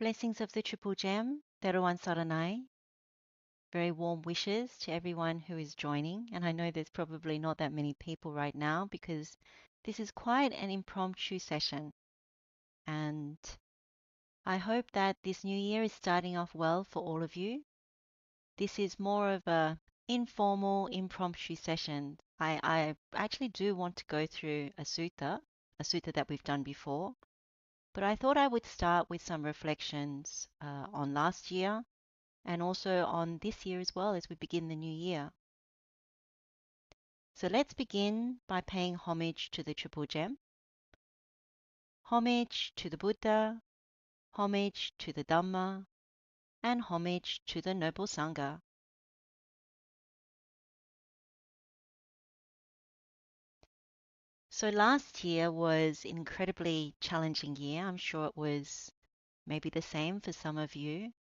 Blessings of the Triple Gem, Theruwan saranai. Very warm wishes to everyone who is joining. And I know there's probably not that many people right now because this is quite an impromptu session. And I hope that this new year is starting off well for all of you. This is more of a informal, impromptu session. I actually do want to go through a sutta that we've done before. But I thought I would start with some reflections on last year and also on this year as well as we begin the new year. So let's begin by paying homage to the Triple Gem, homage to the Buddha, homage to the Dhamma, and homage to the Noble Sangha. So last year was an incredibly challenging year. I'm sure it was maybe the same for some of you.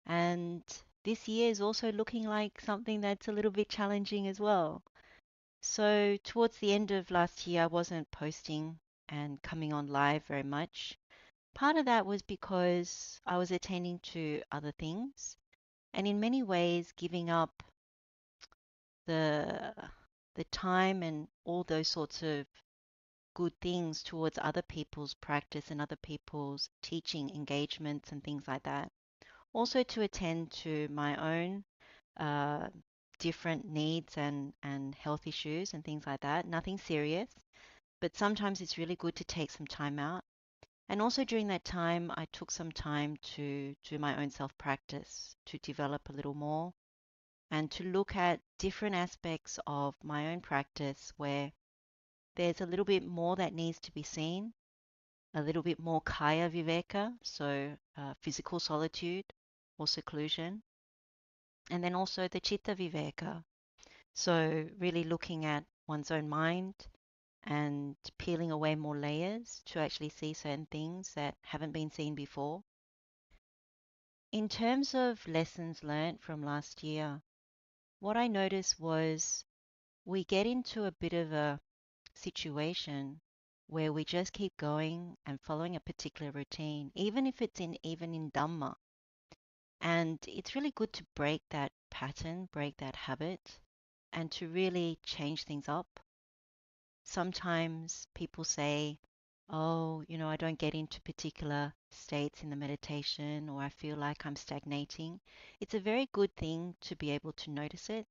And this year is also looking like something that's a little bit challenging as well. So towards the end of last year, I wasn't posting and coming on live very much. Part of that was because I was attending to other things and in many ways giving up the the time and all those sorts of good things towards other people's practice and other people's teaching engagements and things like that. Also to attend to my own uh, different needs and health issues and things like that. Nothing serious, but sometimes it's really good to take some time out. And also during that time, I took some time to do my own self practice, to develop a little more and to look at different aspects of my own practice where there's a little bit more that needs to be seen, a little bit more kaya viveka, so physical solitude or seclusion, and then also the chitta viveka, so really looking at one's own mind and peeling away more layers to actually see certain things that haven't been seen before. In terms of lessons learned from last year, what I noticed was we get into a bit of a situation where we just keep going and following a particular routine, even in Dhamma. And it's really good to break that pattern, break that habit, and to really change things up. Sometimes people say, oh, I don't get into particular states in the meditation, or I feel like I'm stagnating. It's a very good thing to be able to notice it.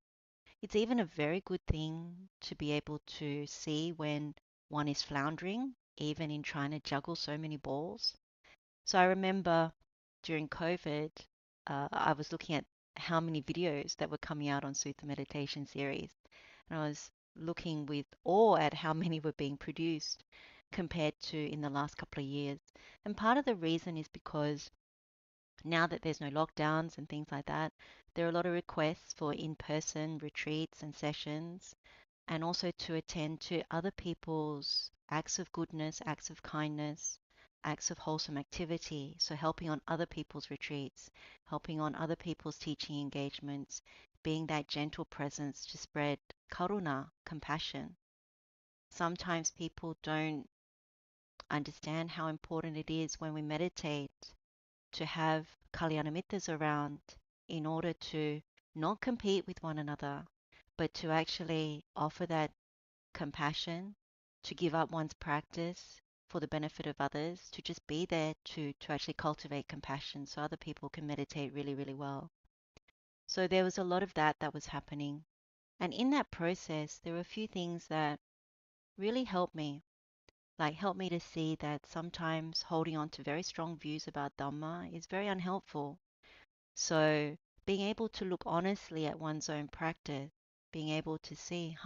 It's even a very good thing to be able to see when one is floundering, even in trying to juggle so many balls. So I remember during COVID, I was looking at how many videos that were coming out on Sutta Meditation Series. And I was looking with awe at how many were being produced compared to in the last couple of years. And part of the reason is because now that there's no lockdowns and things like that, there are a lot of requests for in-person retreats and sessions, and also to attend to other people's acts of goodness, acts of kindness, acts of wholesome activity. So helping on other people's retreats, helping on other people's teaching engagements, being that gentle presence to spread karuna, compassion. Sometimes people don't understand how important it is when we meditate to have Kalyana Mittas around in order to not compete with one another, but to actually offer that compassion, to give up one's practice for the benefit of others, to just be there to actually cultivate compassion so other people can meditate really, really well. So there was a lot of that was happening. And in that process, there were a few things that really helped me, like helped me to see that sometimes holding on to very strong views about Dhamma is very unhelpful. So being able to look honestly at one's own practice, being able to see,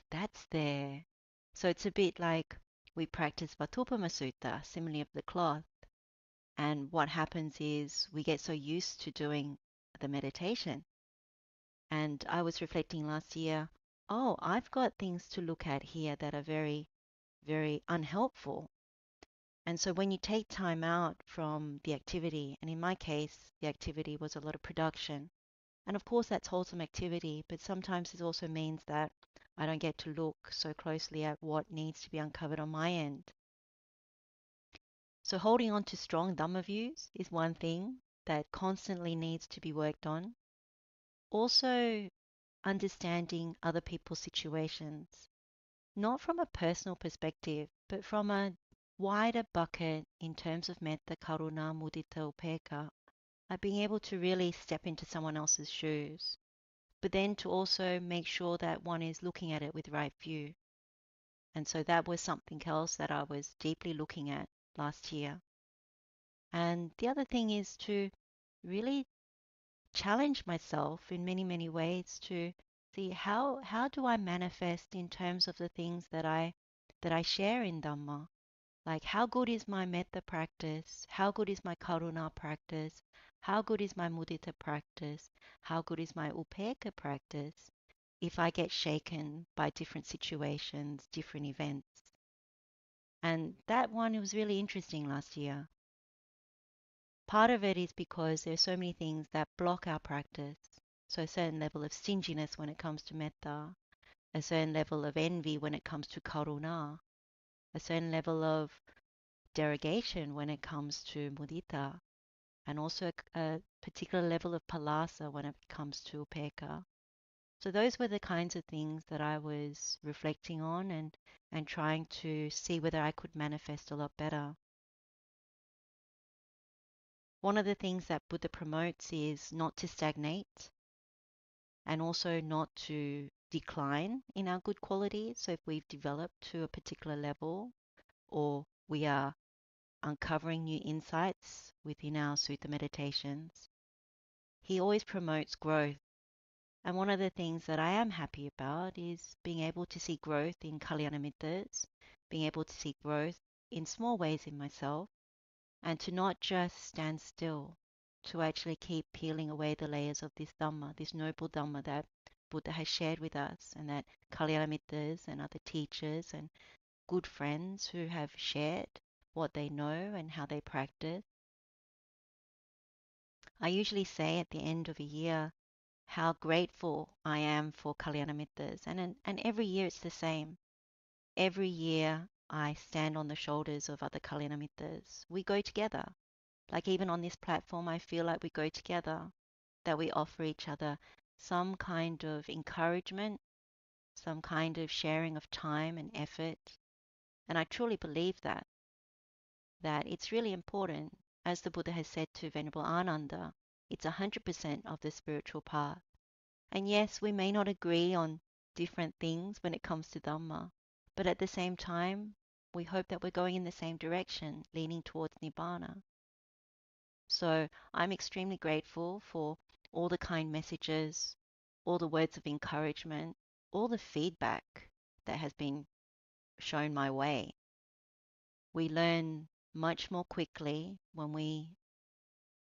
that's there. So it's a bit like we practice Vatupama Sutta, similarly of the cloth. And what happens is we get so used to doing the meditation. And I was reflecting last year, oh, I've got things to look at here that are very, very unhelpful. And so when you take time out from the activity, and in my case, the activity was a lot of production. And of course, that's wholesome activity, but sometimes it also means that I don't get to look so closely at what needs to be uncovered on my end. So holding on to strong Dhamma views is one thing that constantly needs to be worked on. Also, understanding other people's situations, not from a personal perspective, but from a wider bucket in terms of metta, karuna, mudita, upekkha, like being able to really step into someone else's shoes, but then to also make sure that one is looking at it with right view. And so that was something else that I was deeply looking at last year. And the other thing is to really challenge myself in many, many ways to see how do I manifest in terms of the things that I share in Dhamma. Like how good is my metta practice? How good is my karuna practice? How good is my mudita practice? How good is my upekkha practice if I get shaken by different situations, different events? And that one was really interesting last year. Part of it is because there's so many things that block our practice. So a certain level of stinginess when it comes to metta, a certain level of envy when it comes to karuna, a certain level of derogation when it comes to mudita, and also a particular level of palasa when it comes to upekkha. So those were the kinds of things that I was reflecting on and trying to see whether I could manifest a lot better. One of the things that Buddha promotes is not to stagnate and also not to decline in our good qualities. So if we've developed to a particular level or we are uncovering new insights within our sutta meditations, he always promotes growth. And one of the things that I am happy about is being able to see growth in Kalyana Mittas, being able to see growth in small ways in myself, and to not just stand still, to actually keep peeling away the layers of this Dhamma, this noble Dhamma that Buddha has shared with us, and that Kalyana Mittas and other teachers and good friends who have shared what they know and how they practice. I usually say at the end of a year how grateful I am for Kalyana Mittas, and every year it's the same. Every year I stand on the shoulders of other Kalyana Mittas. We go together. Like even on this platform, I feel like we go together, that we offer each other some kind of encouragement, some kind of sharing of time and effort. And I truly believe that it's really important, as the Buddha has said to Venerable Ananda, it's 100% of the spiritual path. And yes, we may not agree on different things when it comes to Dhamma, but at the same time, we hope that we're going in the same direction, leaning towards Nibbana. So I'm extremely grateful for all the kind messages, all the words of encouragement, all the feedback that has been shown my way. We learn much more quickly when we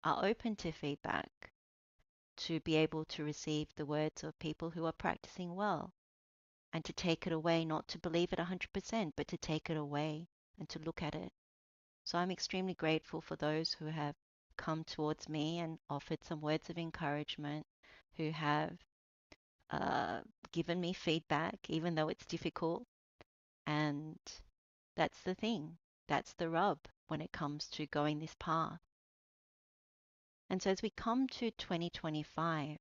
are open to feedback, to be able to receive the words of people who are practicing well and to take it away, not to believe it 100%, but to take it away and to look at it. So I'm extremely grateful for those who have come towards me and offered some words of encouragement, who have uh, given me feedback, even though it's difficult. And that's the thing. That's the rub when it comes to going this path. And so as we come to 2025,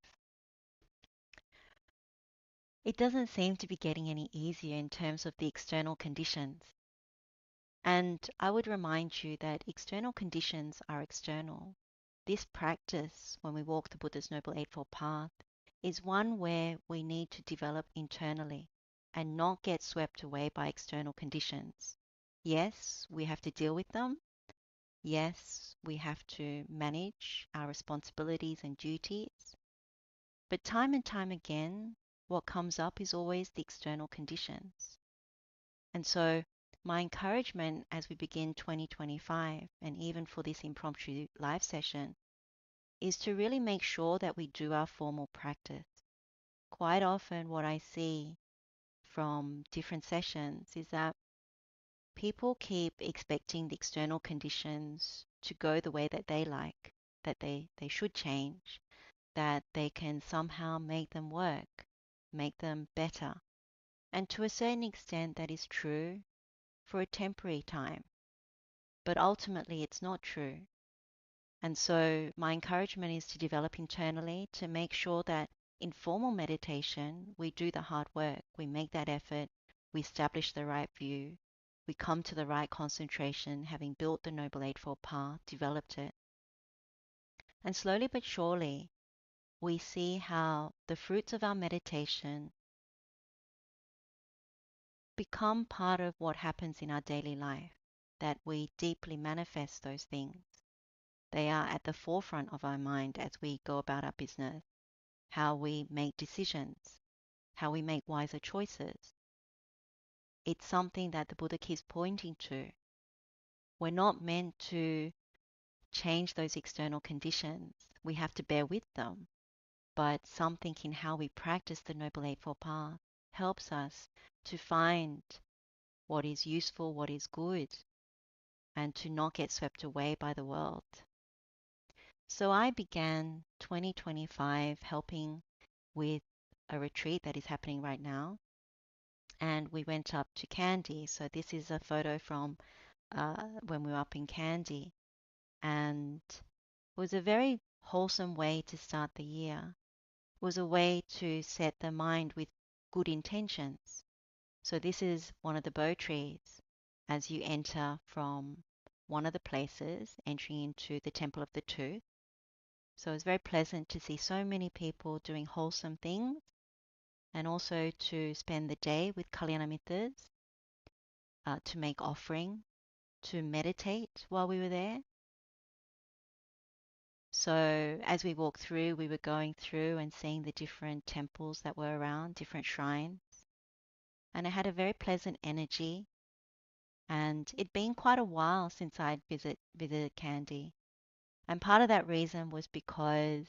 it doesn't seem to be getting any easier in terms of the external conditions. And I would remind you that external conditions are external. This practice, when we walk the Buddha's Noble Eightfold Path, is one where we need to develop internally and not get swept away by external conditions. Yes, we have to deal with them. Yes, we have to manage our responsibilities and duties. But time and time again, what comes up is always the external conditions. And so my encouragement as we begin 2025, and even for this impromptu live session, is to really make sure that we do our formal practice. Quite often what I see from different sessions is that people keep expecting the external conditions to go the way that they like, that they should change, that they can somehow make them work, make them better. And to a certain extent that is true for a temporary time. but ultimately it's not true. And so my encouragement is to develop internally to make sure that in formal meditation, we do the hard work, we make that effort, we establish the right view, we come to the right concentration, having built the Noble Eightfold Path, developed it. And slowly but surely, we see how the fruits of our meditation become part of what happens in our daily life, that we deeply manifest those things. They are at the forefront of our mind as we go about our business, how we make decisions, how we make wiser choices. It's something that the Buddha keeps pointing to. We're not meant to change those external conditions. We have to bear with them. But something in how we practice the Noble Eightfold Path helps us to find what is useful, what is good, and to not get swept away by the world. So I began 2025 helping with a retreat that is happening right now. And we went up to Kandy. So this is a photo from when we were up in Kandy. And it was a very wholesome way to start the year. It was a way to set the mind with good intentions. So this is one of the bo trees as you enter from one of the places, entering into the Temple of the Tooth. So it's very pleasant to see so many people doing wholesome things and also to spend the day with Kalyana Mittas, to make offering, to meditate while we were there. So as we walked through, we were going through and seeing the different temples that were around, different shrines. And it had a very pleasant energy. And it'd been quite a while since I'd visited Kandy. And part of that reason was because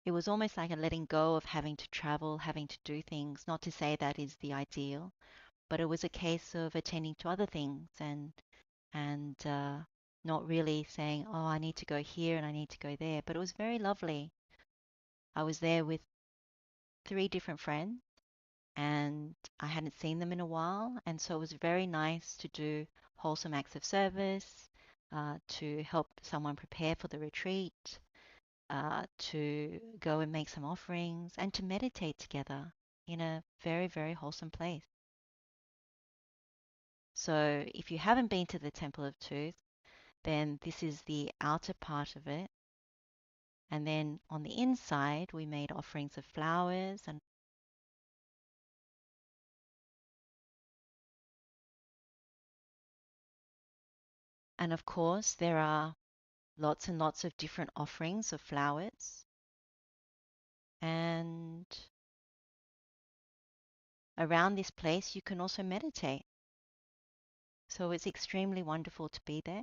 it was almost like a letting go of having to travel, having to do things. Not to say that is the ideal, but it was a case of attending to other things and not really saying, oh, I need to go here and I need to go there. But it was very lovely. I was there with 3 different friends and I hadn't seen them in a while. And so it was very nice to do wholesome acts of service, to help someone prepare for the retreat, to go and make some offerings, and to meditate together in a very, very wholesome place. So if you haven't been to the Temple of Truth, then this is the outer part of it. And then on the inside, we made offerings of flowers and of course, there are lots and lots of different offerings of flowers. And around this place, you can also meditate. So it's extremely wonderful to be there.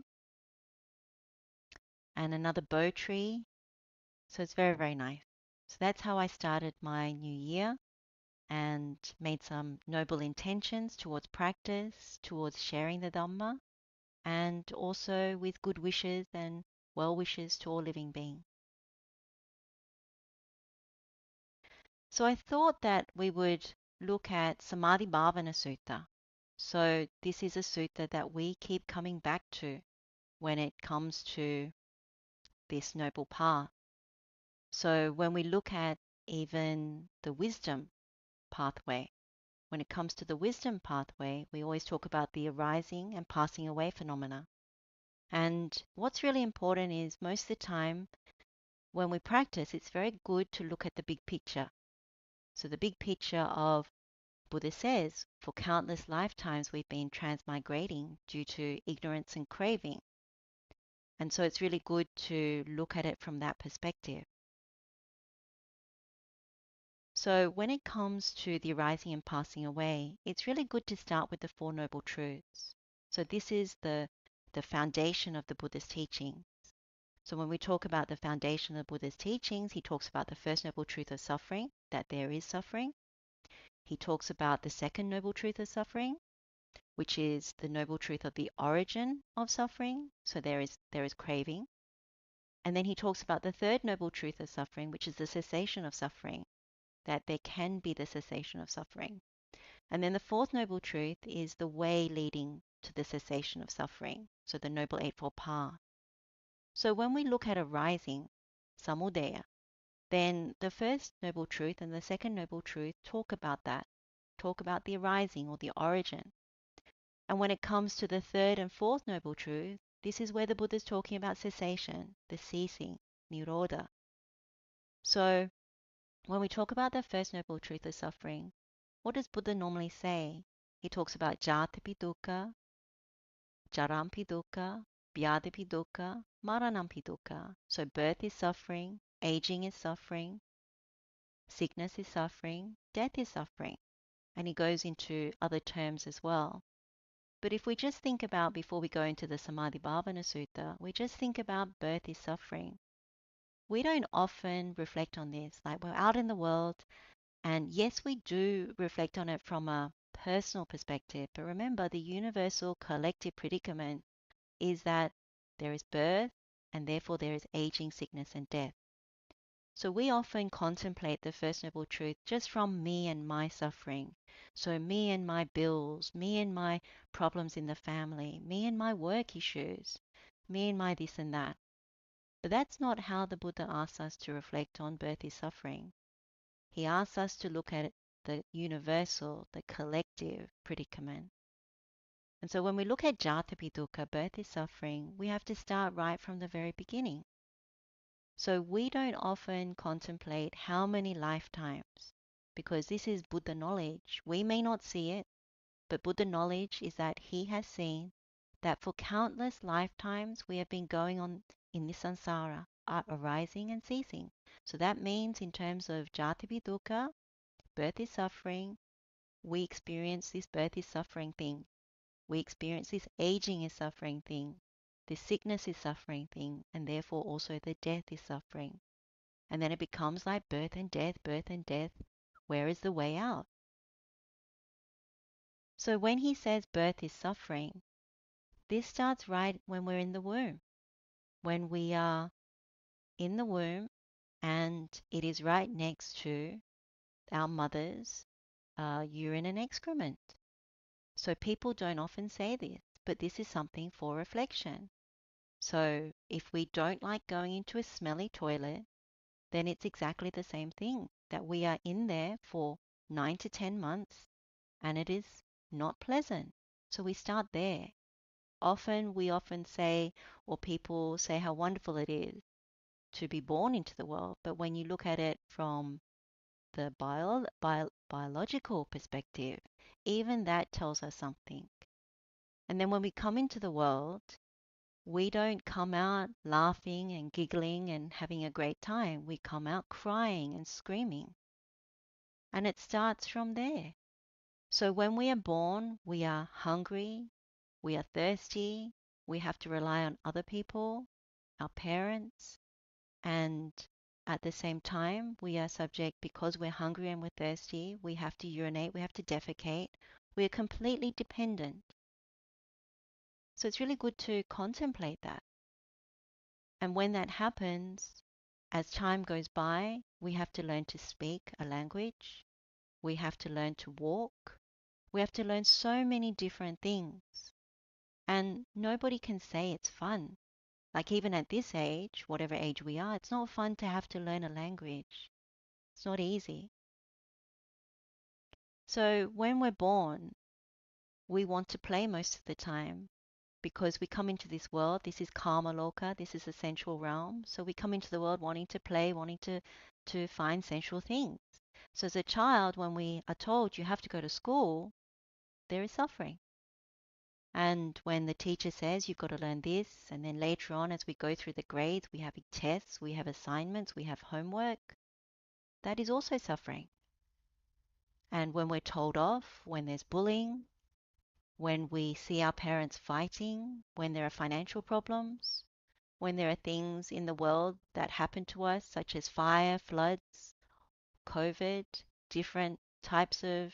And another bo tree. So it's very, very nice. So that's how I started my new year and made some noble intentions towards practice, towards sharing the Dhamma, and also with good wishes and well wishes to all living beings. So I thought that we would look at Samadhi-bhavana Sutta. So this is a sutta that we keep coming back to when it comes to this noble path. So when we look at even the wisdom pathway, when it comes to the wisdom pathway, we always talk about the arising and passing away phenomena. And what's really important is most of the time when we practice, it's very good to look at the big picture. So the big picture of Buddha says, for countless lifetimes we've been transmigrating due to ignorance and craving. And so it's really good to look at it from that perspective. So when it comes to the arising and passing away, it's really good to start with the Four Noble Truths. So this is the foundation of the Buddha's teachings. So when we talk about the foundation of the Buddha's teachings, he talks about the first noble truth of suffering, that there is suffering. He talks about the second noble truth of suffering, which is the noble truth of the origin of suffering. So there is craving. And then he talks about the third noble truth of suffering, which is the cessation of suffering, that there can be the cessation of suffering. And then the fourth noble truth is the way leading to the cessation of suffering. so the Noble Eightfold Path. So when we look at arising, samudaya, then the first noble truth and the second noble truth talk about that, talk about the arising or the origin. And when it comes to the third and fourth noble truth, this is where the Buddha is talking about cessation, the ceasing, nirodha. So when we talk about the first noble truth of suffering, what does Buddha normally say? He talks about jatapi dukkha, jarampi dukkha, vyadhipi dukkha, maranampi dukkha. So birth is suffering, aging is suffering, sickness is suffering, death is suffering. And he goes into other terms as well. But if we just think about, before we go into the Samadhi-bhavana Sutta, we just think about birth is suffering. We don't often reflect on this. Like, we're out in the world, and yes, we do reflect on it from a personal perspective. But remember, the universal collective predicament is that there is birth, and therefore there is aging, sickness, and death. So we often contemplate the First Noble Truth just from me and my suffering. So me and my bills, me and my problems in the family, me and my work issues, me and my this and that. But that's not how the Buddha asks us to reflect on birth is suffering. He asks us to look at the universal, the collective predicament. And so when we look at jatapi dukkha, birth is suffering, we have to start right from the very beginning. So we don't often contemplate how many lifetimes, because this is Buddha knowledge. We may not see it, but Buddha knowledge is that he has seen that for countless lifetimes we have been going on in this samsara, arising and ceasing. So that means in terms of jatapi dukkha, birth is suffering, we experience this birth is suffering thing. We experience this aging is suffering thing. This sickness is suffering thing, and therefore also the death is suffering. And then it becomes like birth and death, birth and death. Where is the way out? So when he says birth is suffering, this starts right when we're in the womb. When we are in the womb and it is right next to our mother's urine and excrement. So people don't often say this, but this is something for reflection. So if we don't like going into a smelly toilet, then it's exactly the same thing, that we are in there for 9 to 10 months and it is not pleasant. So we start there. We often say, or people say how wonderful it is to be born into the world. But when you look at it from the biological perspective, even that tells us something. And then when we come into the world, we don't come out laughing and giggling and having a great time. We come out crying and screaming. And it starts from there. So when we are born, we are hungry, we are thirsty, we have to rely on other people, our parents, and at the same time, we are subject, because we're hungry and we're thirsty, we have to urinate, we have to defecate. We are completely dependent. So it's really good to contemplate that. And when that happens, as time goes by, we have to learn to speak a language. We have to learn to walk. We have to learn so many different things. And nobody can say it's fun. Like even at this age, whatever age we are, it's not fun to have to learn a language. It's not easy. So when we're born, we want to play most of the time because we come into this world. This is karma loka, this is the sensual realm. So we come into the world wanting to play, wanting to find sensual things. So as a child, when we are told you have to go to school, there is suffering. And when the teacher says you've got to learn this, and then later on as we go through the grades, we have tests, we have assignments, we have homework, that is also suffering. And when we're told off, when there's bullying, when we see our parents fighting, when there are financial problems, when there are things in the world that happen to us, such as fire, floods, COVID, different types of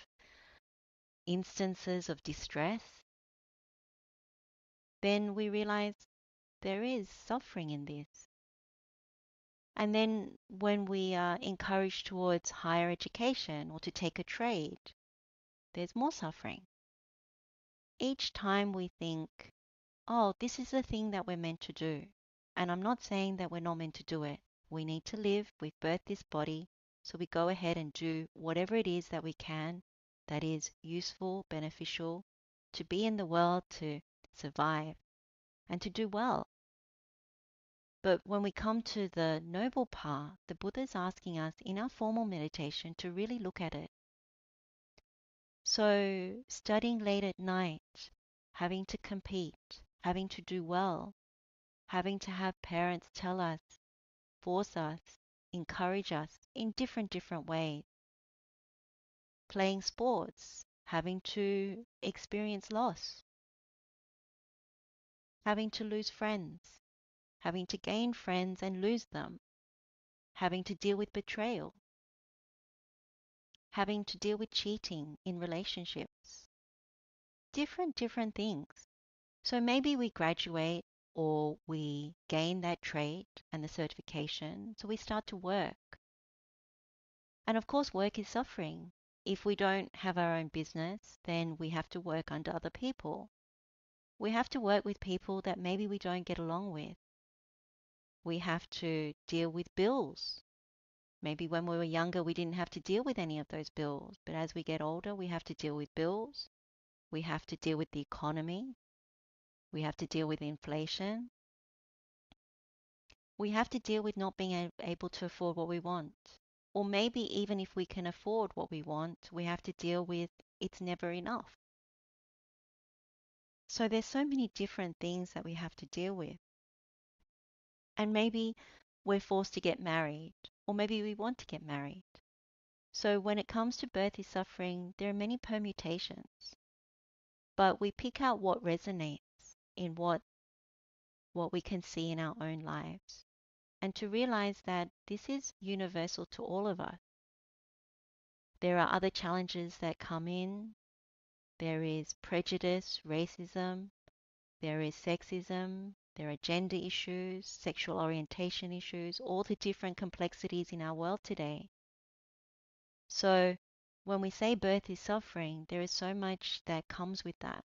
instances of distress, then we realize there is suffering in this. And then when we are encouraged towards higher education or to take a trade, there's more suffering. Each time we think oh, this is the thing that we're meant to do. And I'm not saying that we're not meant to do it. We need to live. We've birthed this body. So we go ahead and do whatever it is that we can that is useful, beneficial to be in the world, to survive, and to do well. But when we come to the noble path, the Buddha is asking us in our formal meditation to really look at it. So, studying late at night, having to compete, having to do well, having to have parents tell us, force us, encourage us in different ways, playing sports, having to experience loss, having to lose friends, having to gain friends and lose them, having to deal with betrayal, having to deal with cheating in relationships, different things. So maybe we graduate or we gain that trait and the certification, so we start to work. And of course, work is suffering. If we don't have our own business, then we have to work under other people. We have to work with people that maybe we don't get along with. We have to deal with bills. Maybe when we were younger, we didn't have to deal with any of those bills. But as we get older, we have to deal with bills. We have to deal with the economy. We have to deal with inflation. We have to deal with not being able to afford what we want. Or maybe even if we can afford what we want, we have to deal with it's never enough. So there's so many different things that we have to deal with. And maybe we're forced to get married, or maybe we want to get married. So when it comes to birth is suffering, there are many permutations. But we pick out what resonates in what we can see in our own lives. And to realize that this is universal to all of us. There are other challenges that come in. There is prejudice, racism, there is sexism, there are gender issues, sexual orientation issues, all the different complexities in our world today. So when we say birth is suffering, there is so much that comes with that.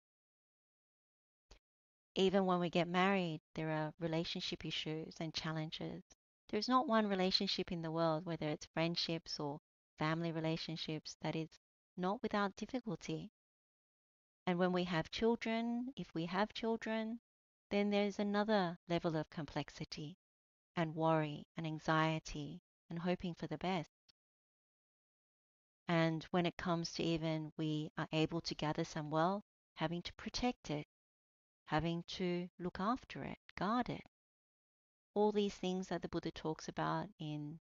Even when we get married, there are relationship issues and challenges. There's not one relationship in the world, whether it's friendships or family relationships, that is not without difficulty. And when we have children, if we have children, then there's another level of complexity and worry and anxiety and hoping for the best. And when it comes to even we are able to gather some wealth, having to protect it, having to look after it, guard it. All these things that the Buddha talks about in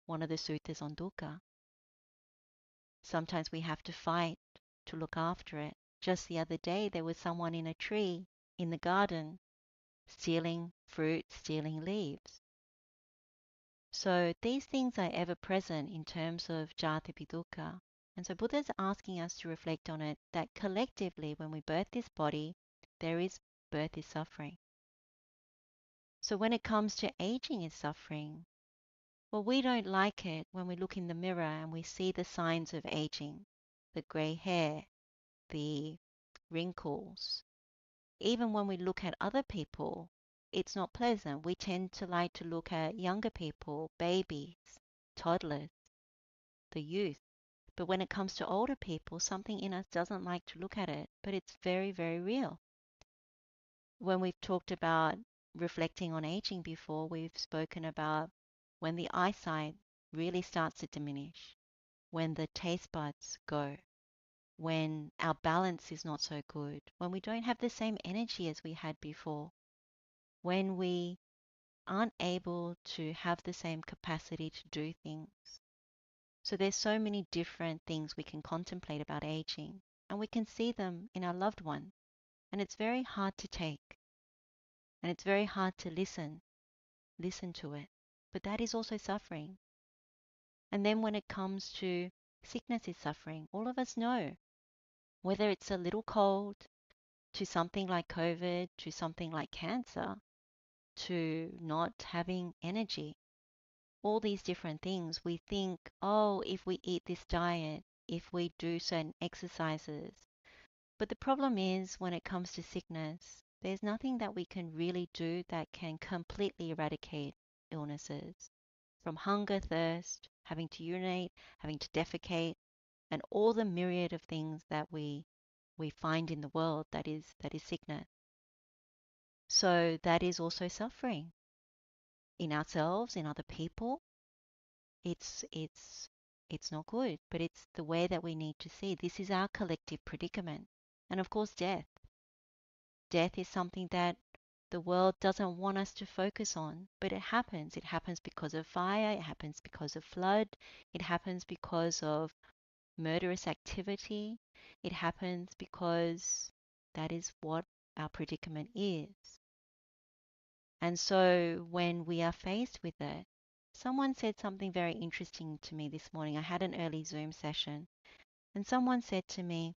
one of the suttas on dukkha. Sometimes we have to fight to look after it. Just the other day, there was someone in a tree in the garden stealing fruit, stealing leaves. So these things are ever present in terms of jati dukkha. And so Buddha is asking us to reflect on it, that collectively when we birth this body, there is birth is suffering. So when it comes to aging is suffering, well, we don't like it when we look in the mirror and we see the signs of aging, the grey hair, the wrinkles. Even when we look at other people, it's not pleasant. We tend to like to look at younger people, babies, toddlers, the youth. But when it comes to older people, something in us doesn't like to look at it, but it's very real. When we've talked about reflecting on aging before, we've spoken about when the eyesight really starts to diminish, when the taste buds go, when our balance is not so good, when we don't have the same energy as we had before, when we aren't able to have the same capacity to do things. So there's so many different things we can contemplate about aging, and we can see them in our loved ones. And it's very hard to take, and it's very hard to listen to it. But that is also suffering. And then when it comes to sickness is suffering, all of us know, whether it's a little cold, to something like COVID, to something like cancer, to not having energy, all these different things, we think, oh, if we eat this diet, if we do certain exercises, But the problem is when it comes to sickness, there's nothing that we can really do that can completely eradicate illnesses. From hunger, thirst, having to urinate, having to defecate, and all the myriad of things that we find in the world that is sickness. So that is also suffering in ourselves, in other people. It's not good, but it's the way that we need to see. This is our collective predicament. And of course, death. Death is something that the world doesn't want us to focus on, but it happens. It happens because of fire, it happens because of flood, it happens because of murderous activity. It happens because that is what our predicament is. And so when we are faced with it, someone said something very interesting to me this morning. I had an early Zoom session, and someone said to me,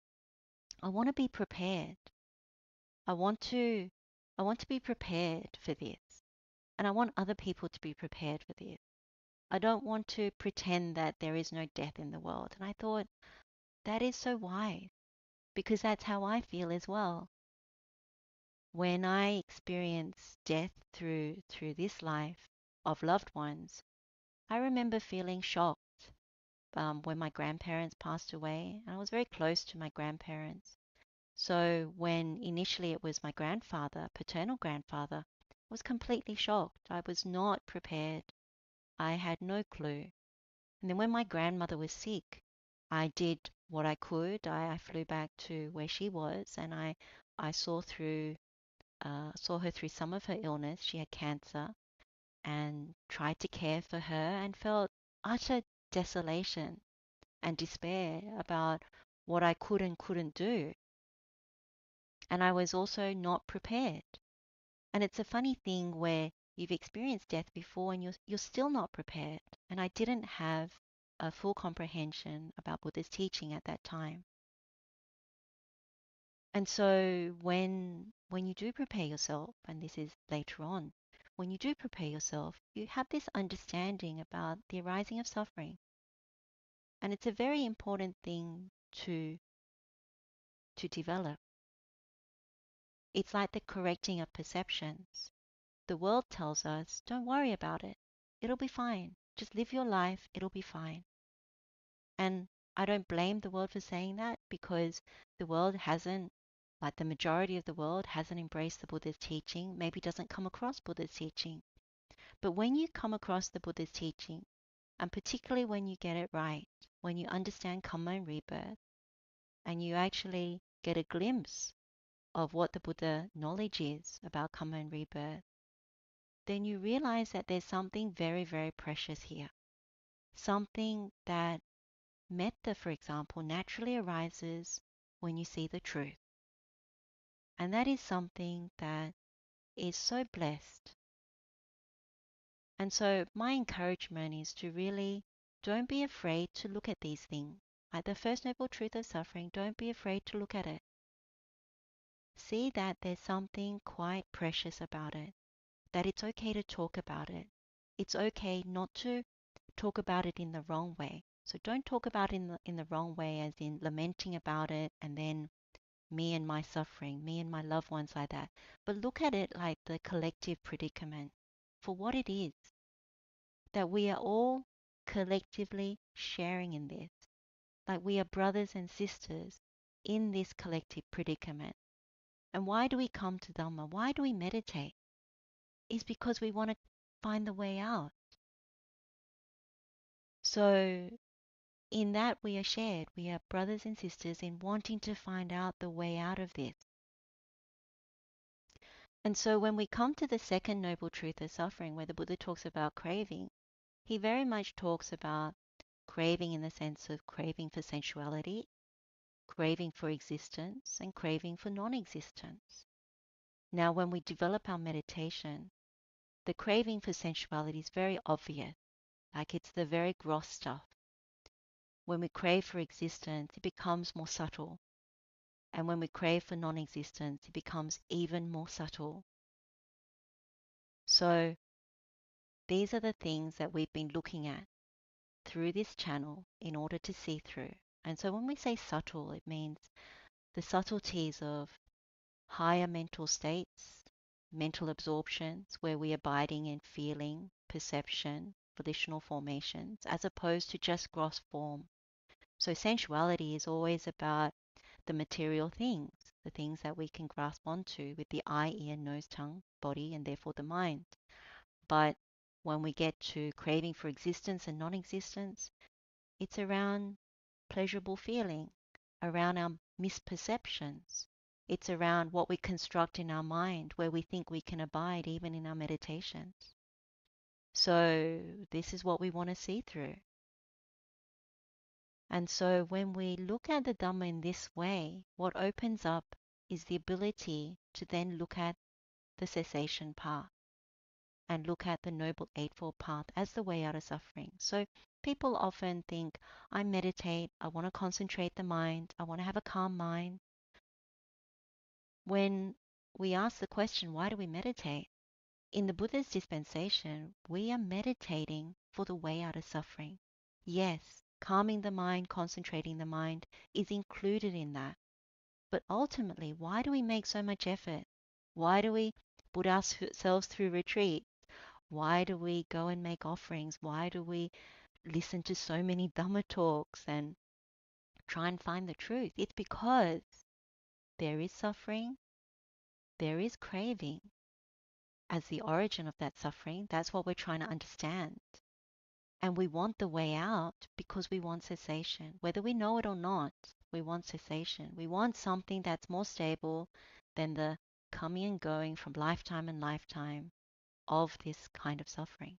I want to be prepared. I want to I want to be prepared for this. And I want other people to be prepared for this. I don't want to pretend that there is no death in the world. And I thought, that is so wise, because that's how I feel as well. When I experience death through this life of loved ones, I remember feeling shocked when my grandparents passed away. And I was very close to my grandparents. So when initially it was my grandfather, paternal grandfather, I was completely shocked. I was not prepared. I had no clue. And then when my grandmother was sick, I did what I could. I flew back to where she was, and I saw her through some of her illness. She had cancer, and tried to care for her, and felt utter desolation and despair about what I could and couldn't do. And I was also not prepared. And it's a funny thing where you've experienced death before and you're still not prepared. And I didn't have a full comprehension about Buddha's teaching at that time. And so when you do prepare yourself, and this is later on, when you do prepare yourself, you have this understanding about the arising of suffering. And it's a very important thing to develop. It's like the correcting of perceptions. The world tells us, don't worry about it. It'll be fine. Just live your life. It'll be fine. And I don't blame the world for saying that, because the world hasn't, like the majority of the world, hasn't embraced the Buddha's teaching, maybe doesn't come across Buddha's teaching. But when you come across the Buddha's teaching, and particularly when you get it right, when you understand karma and rebirth, and you actually get a glimpse of what the Buddha knowledge is about karma and rebirth, then you realize that there's something very, very precious here. Something that metta, for example, naturally arises when you see the truth. And that is something that is so blessed. And so my encouragement is to really don't be afraid to look at these things. Like the first noble truth of suffering, don't be afraid to look at it. See that there's something quite precious about it, that it's okay to talk about it. It's okay not to talk about it in the wrong way. So don't talk about it in the wrong way, as in lamenting about it and then me and my suffering, me and my loved ones, like that. But look at it like the collective predicament for what it is, that we are all collectively sharing in this. Like we are brothers and sisters in this collective predicament. And why do we come to Dhamma? Why do we meditate? Is because we want to find the way out. So in that we are shared. We are brothers and sisters in wanting to find out the way out of this. And so when we come to the second noble truth of suffering, where the Buddha talks about craving, he very much talks about craving in the sense of craving for sensuality, craving for existence, and craving for non-existence. Now, when we develop our meditation, the craving for sensuality is very obvious, like it's the very gross stuff. When we crave for existence, it becomes more subtle. And when we crave for non-existence, it becomes even more subtle. So these are the things that we've been looking at through this channel in order to see through. And so when we say subtle, it means the subtleties of higher mental states, mental absorptions, where we're abiding in feeling, perception, volitional formations, as opposed to just gross form. So sensuality is always about the material things, the things that we can grasp onto with the eye, ear, nose, tongue, body, and therefore the mind. But when we get to craving for existence and non-existence, it's around pleasurable feeling, around our misperceptions. It's around what we construct in our mind where we think we can abide even in our meditations. So this is what we want to see through. And so when we look at the Dhamma in this way, what opens up is the ability to then look at the cessation path and look at the Noble Eightfold Path as the way out of suffering. So people often think, I meditate, I want to concentrate the mind, I want to have a calm mind. When we ask the question, why do we meditate? In the Buddha's dispensation, we are meditating for the way out of suffering. Yes, calming the mind, concentrating the mind is included in that. But ultimately, why do we make so much effort? Why do we put ourselves through retreat? Why do we go and make offerings? Why do we listen to so many Dhamma talks and try and find the truth? It's because there is suffering, there is craving as the origin of that suffering. That's what we're trying to understand. And we want the way out because we want cessation. Whether we know it or not, we want cessation. We want something that's more stable than the coming and going from lifetime and lifetime of this kind of suffering.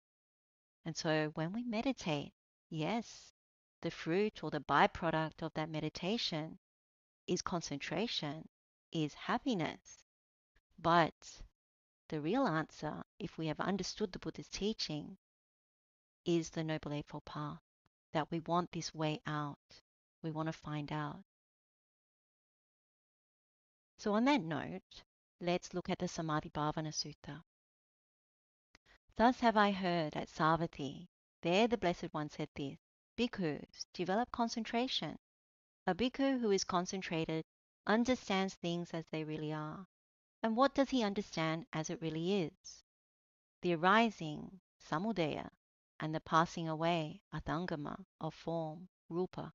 And so when we meditate, yes, the fruit or the byproduct of that meditation is concentration, is happiness. But the real answer, if we have understood the Buddha's teaching, is the Noble Eightfold Path, that we want this way out. We want to find out. So on that note, let's look at the Samadhi-bhavana Sutta. Thus have I heard at Savatthi. There the Blessed One said this, Bhikkhus, develop concentration. A bhikkhu who is concentrated understands things as they really are. And what does he understand as it really is? The arising, samudaya, and the passing away, athangama, of form, rupa,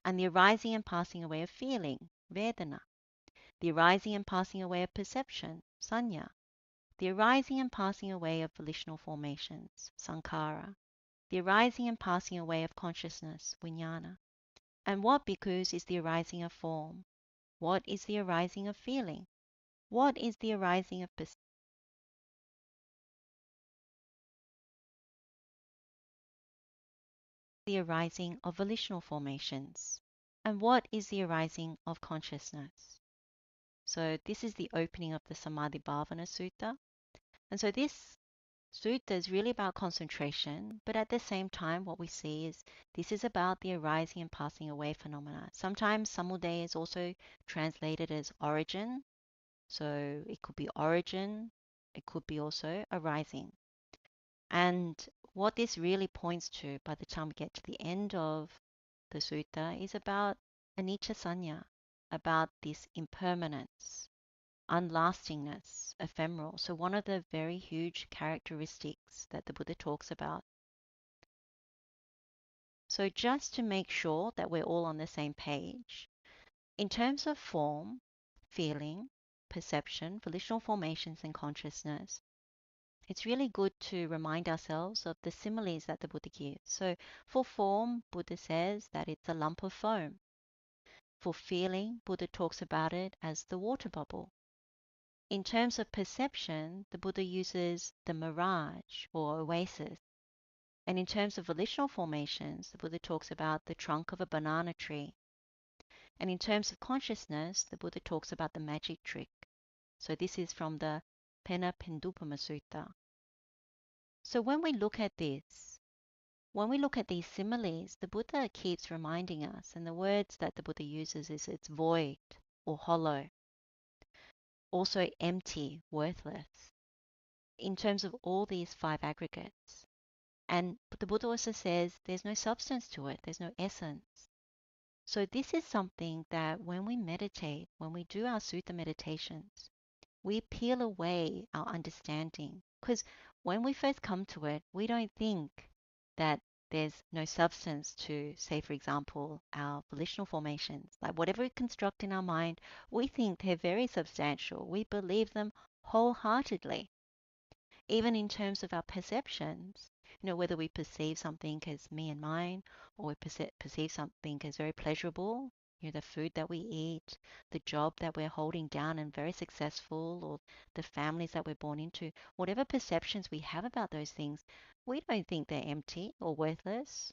and the arising and passing away of feeling, vedana, the arising and passing away of perception, sanya, the arising and passing away of volitional formations, sankhara, the arising and passing away of consciousness, vijnana. And what, bhikkhus, is the arising of form? What is the arising of feeling? What is the arising of perception? The arising of volitional formations? And what is the arising of consciousness? So this is the opening of the Samadhi-bhavana Sutta. And so this sutta is really about concentration, but at the same time, what we see is this is about the arising and passing away phenomena. Sometimes samudaya is also translated as origin. So it could be origin, it could be also arising. And what this really points to by the time we get to the end of the sutta is about anicca sanya, about this impermanence, unlastingness, ephemeral. So one of the very huge characteristics that the Buddha talks about. So just to make sure that we're all on the same page, in terms of form, feeling, perception, volitional formations, and consciousness, it's really good to remind ourselves of the similes that the Buddha gives. So for form, Buddha says that it's a lump of foam. For feeling, Buddha talks about it as the water bubble. In terms of perception, the Buddha uses the mirage or oasis. And in terms of volitional formations, the Buddha talks about the trunk of a banana tree. And in terms of consciousness, the Buddha talks about the magic trick. So this is from the Penna Pendupama Sutta. So when we look at this, when we look at these similes, the Buddha keeps reminding us, and the words that the Buddha uses is it's void or hollow, also empty, worthless, in terms of all these five aggregates. And the Buddha also says there's no substance to it, there's no essence. So this is something that when we meditate, when we do our sutta meditations, we peel away our understanding. Because when we first come to it, we don't think that there's no substance to, say, for example, our volitional formations. Like whatever we construct in our mind, we think they're very substantial. We believe them wholeheartedly, even in terms of our perceptions. Whether we perceive something as me and mine, or we perceive something as very pleasurable, the food that we eat, the job that we're holding down and very successful, or the families that we're born into, whatever perceptions we have about those things, we don't think they're empty or worthless.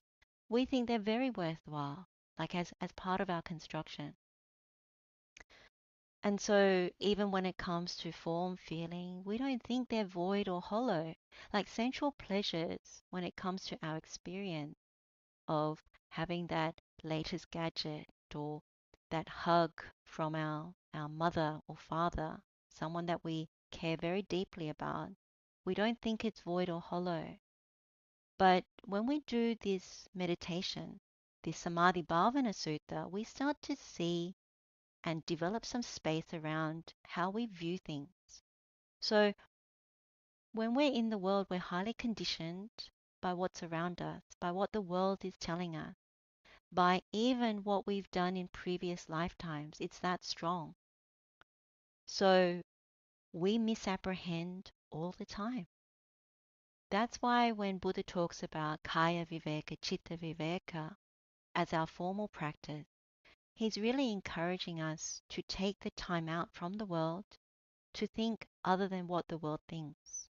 We think they're very worthwhile, like as part of our construction. And so, even when it comes to form feeling, we don't think they're void or hollow. Like sensual pleasures, when it comes to our experience of having that latest gadget or that hug from our mother or father, someone that we care very deeply about, we don't think it's void or hollow. But when we do this meditation, this Samadhi-bhavana Sutta, we start to see and develop some space around how we view things. So when we're in the world, we're highly conditioned by what's around us, by what the world is telling us, by even what we've done in previous lifetimes. It's that strong. So we misapprehend all the time. That's why when Buddha talks about kaya viveka, chitta viveka as our formal practice, he's really encouraging us to take the time out from the world to think other than what the world thinks.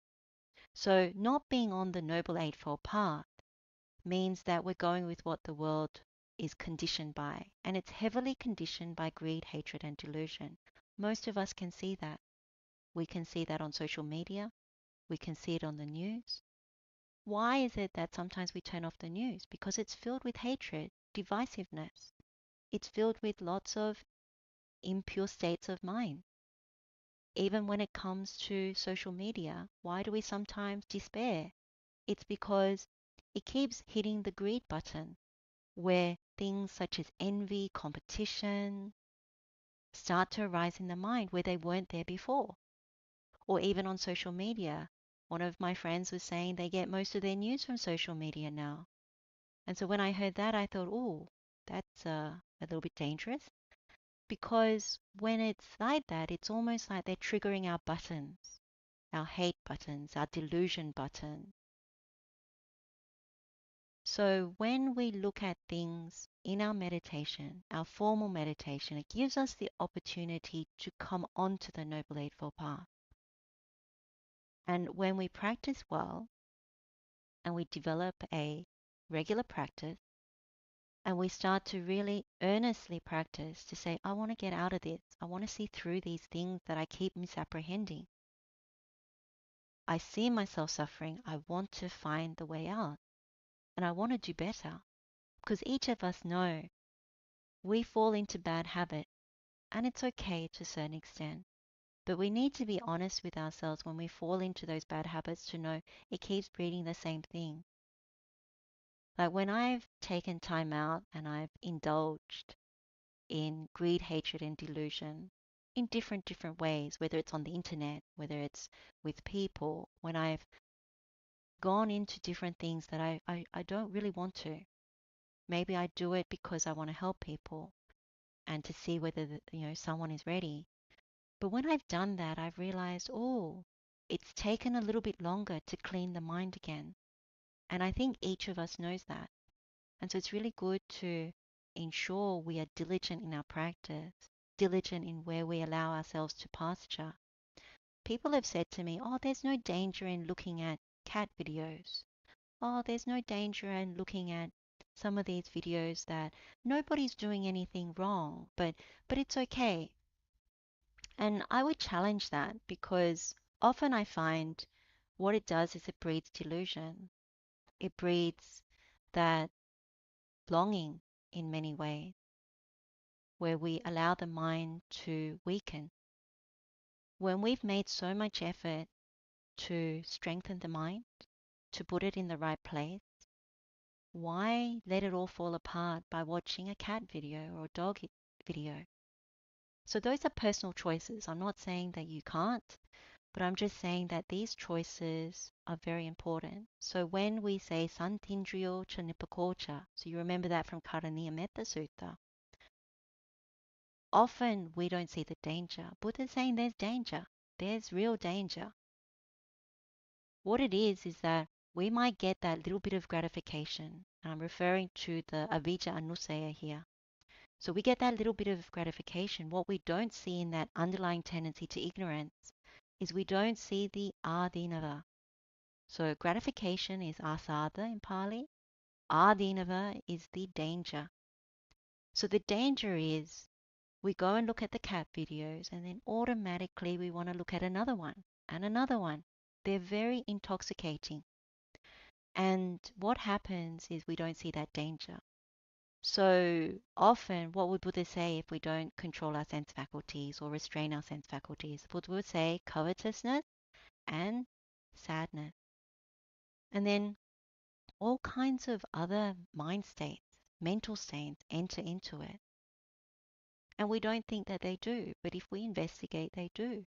So not being on the Noble Eightfold Path means that we're going with what the world is conditioned by, and it's heavily conditioned by greed, hatred, and delusion. Most of us can see that. We can see that on social media. We can see it on the news. Why is it that sometimes we turn off the news? Because it's filled with hatred, divisiveness. It's filled with lots of impure states of mind. Even when it comes to social media, why do we sometimes despair? It's because it keeps hitting the greed button, where things such as envy, competition start to arise in the mind where they weren't there before. Or even on social media, one of my friends was saying they get most of their news from social media now. And so when I heard that, I thought, oh, that's a little bit dangerous. Because when it's like that, it's almost like they're triggering our buttons, our hate buttons, our delusion buttons. So when we look at things in our meditation, our formal meditation, it gives us the opportunity to come onto the Noble Eightfold Path. And when we practice well and we develop a regular practice and we start to really earnestly practice to say, I want to get out of this. I want to see through these things that I keep misapprehending. I see myself suffering. I want to find the way out. And I want to do better. Because each of us know we fall into bad habits, and it's okay to a certain extent. But we need to be honest with ourselves when we fall into those bad habits to know it keeps breeding the same thing. Like when I've taken time out and I've indulged in greed, hatred, and delusion in different ways, whether it's on the internet, whether it's with people, when I've gone into different things that I don't really want to. Maybe I do it because I want to help people and to see whether someone is ready. But when I've done that, I've realized, oh, it's taken a little bit longer to clean the mind again. And I think each of us knows that. And so it's really good to ensure we are diligent in our practice, diligent in where we allow ourselves to pasture. People have said to me, oh, there's no danger in looking at cat videos. Oh, there's no danger in looking at some of these videos that nobody's doing anything wrong, but it's okay. And I would challenge that because often I find what it does is it breeds delusion. It breeds that longing in many ways where we allow the mind to weaken. When we've made so much effort to strengthen the mind, to put it in the right place, Why let it all fall apart by watching a cat video or a dog video? So those are personal choices. I'm not saying that you can't, but I'm just saying that these choices are very important. So when we say Santindriyo cha nipakocha, so you remember that from Karaniya Metta Sutta, often we don't see the danger. Buddha's saying there's danger. There's real danger. What it is that we might get that little bit of gratification. And I'm referring to the avijja anusaya here. So we get that little bit of gratification. What we don't see in that underlying tendency to ignorance is we don't see the adinava. So gratification is asada in Pali. Adinava is the danger. So the danger is we go and look at the cat videos and then automatically we want to look at another one and another one. They're very intoxicating. And what happens is we don't see that danger. So often, what would Buddha say if we don't control our sense faculties or restrain our sense faculties? Buddha would say covetousness and sadness. And then all kinds of other mind states, mental states enter into it. And we don't think that they do, but if we investigate, they do.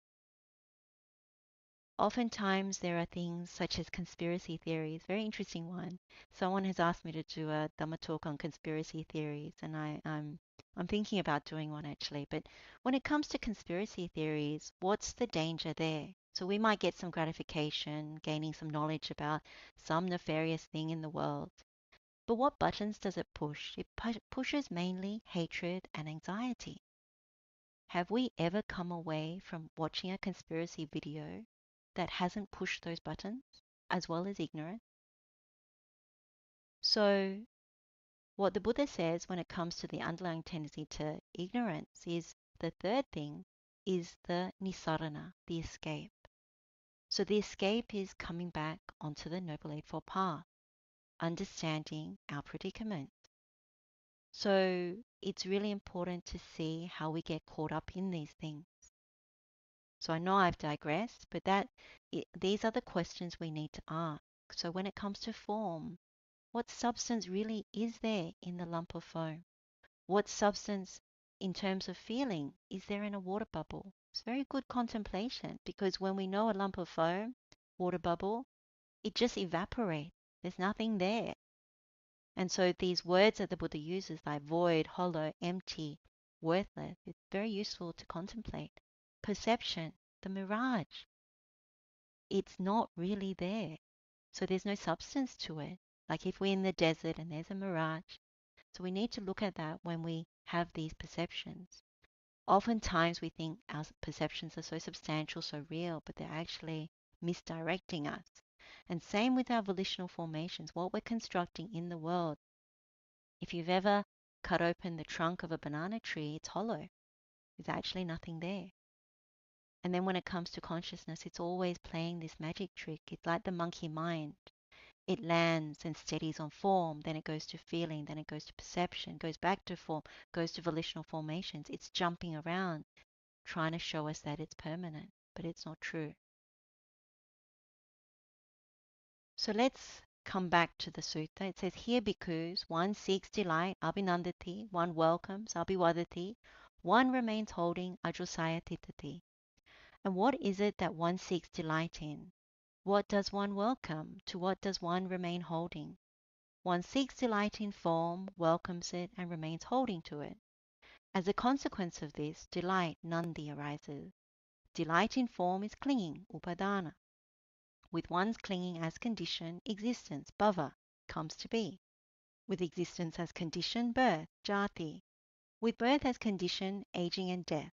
Oftentimes there are things such as conspiracy theories, very interesting one. Someone has asked me to do a Dhamma talk on conspiracy theories, and I'm thinking about doing one actually. But when it comes to conspiracy theories, what's the danger there? So we might get some gratification, gaining some knowledge about some nefarious thing in the world. But what buttons does it push? It pushes mainly hatred and anxiety. Have we ever come away from watching a conspiracy video that hasn't pushed those buttons as well as ignorance? So, what the Buddha says when it comes to the underlying tendency to ignorance is the third thing is the nisarana, the escape. So, the escape is coming back onto the Noble Eightfold Path, understanding our predicament. So, it's really important to see how we get caught up in these things. So I know I've digressed, but these are the questions we need to ask. So when it comes to form, what substance really is there in the lump of foam? What substance in terms of feeling is there in a water bubble? It's very good contemplation because when we know a lump of foam, water bubble, it just evaporates. There's nothing there. And so these words that the Buddha uses like void, hollow, empty, worthless, it's very useful to contemplate. Perception, the mirage, it's not really there. So there's no substance to it. Like if we're in the desert and there's a mirage. So we need to look at that when we have these perceptions. Oftentimes we think our perceptions are so substantial, so real, but they're actually misdirecting us. And same with our volitional formations, what we're constructing in the world. If you've ever cut open the trunk of a banana tree, it's hollow. There's actually nothing there. And then when it comes to consciousness, it's always playing this magic trick. It's like the monkey mind. It lands and steadies on form, then it goes to feeling, then it goes to perception, goes back to form, goes to volitional formations. It's jumping around, trying to show us that it's permanent, but it's not true. So let's come back to the sutta. It says here, bhikkhus, one seeks delight, abhinandati, one welcomes, abhivadati, one remains holding, ajosaya titati. And what is it that one seeks delight in? What does one welcome? To what does one remain holding? One seeks delight in form, welcomes it, and remains holding to it. As a consequence of this, delight, nandi, arises. Delight in form is clinging, upadana. With one's clinging as condition, existence, bhava, comes to be. With existence as condition, birth, jati. With birth as condition, aging and death,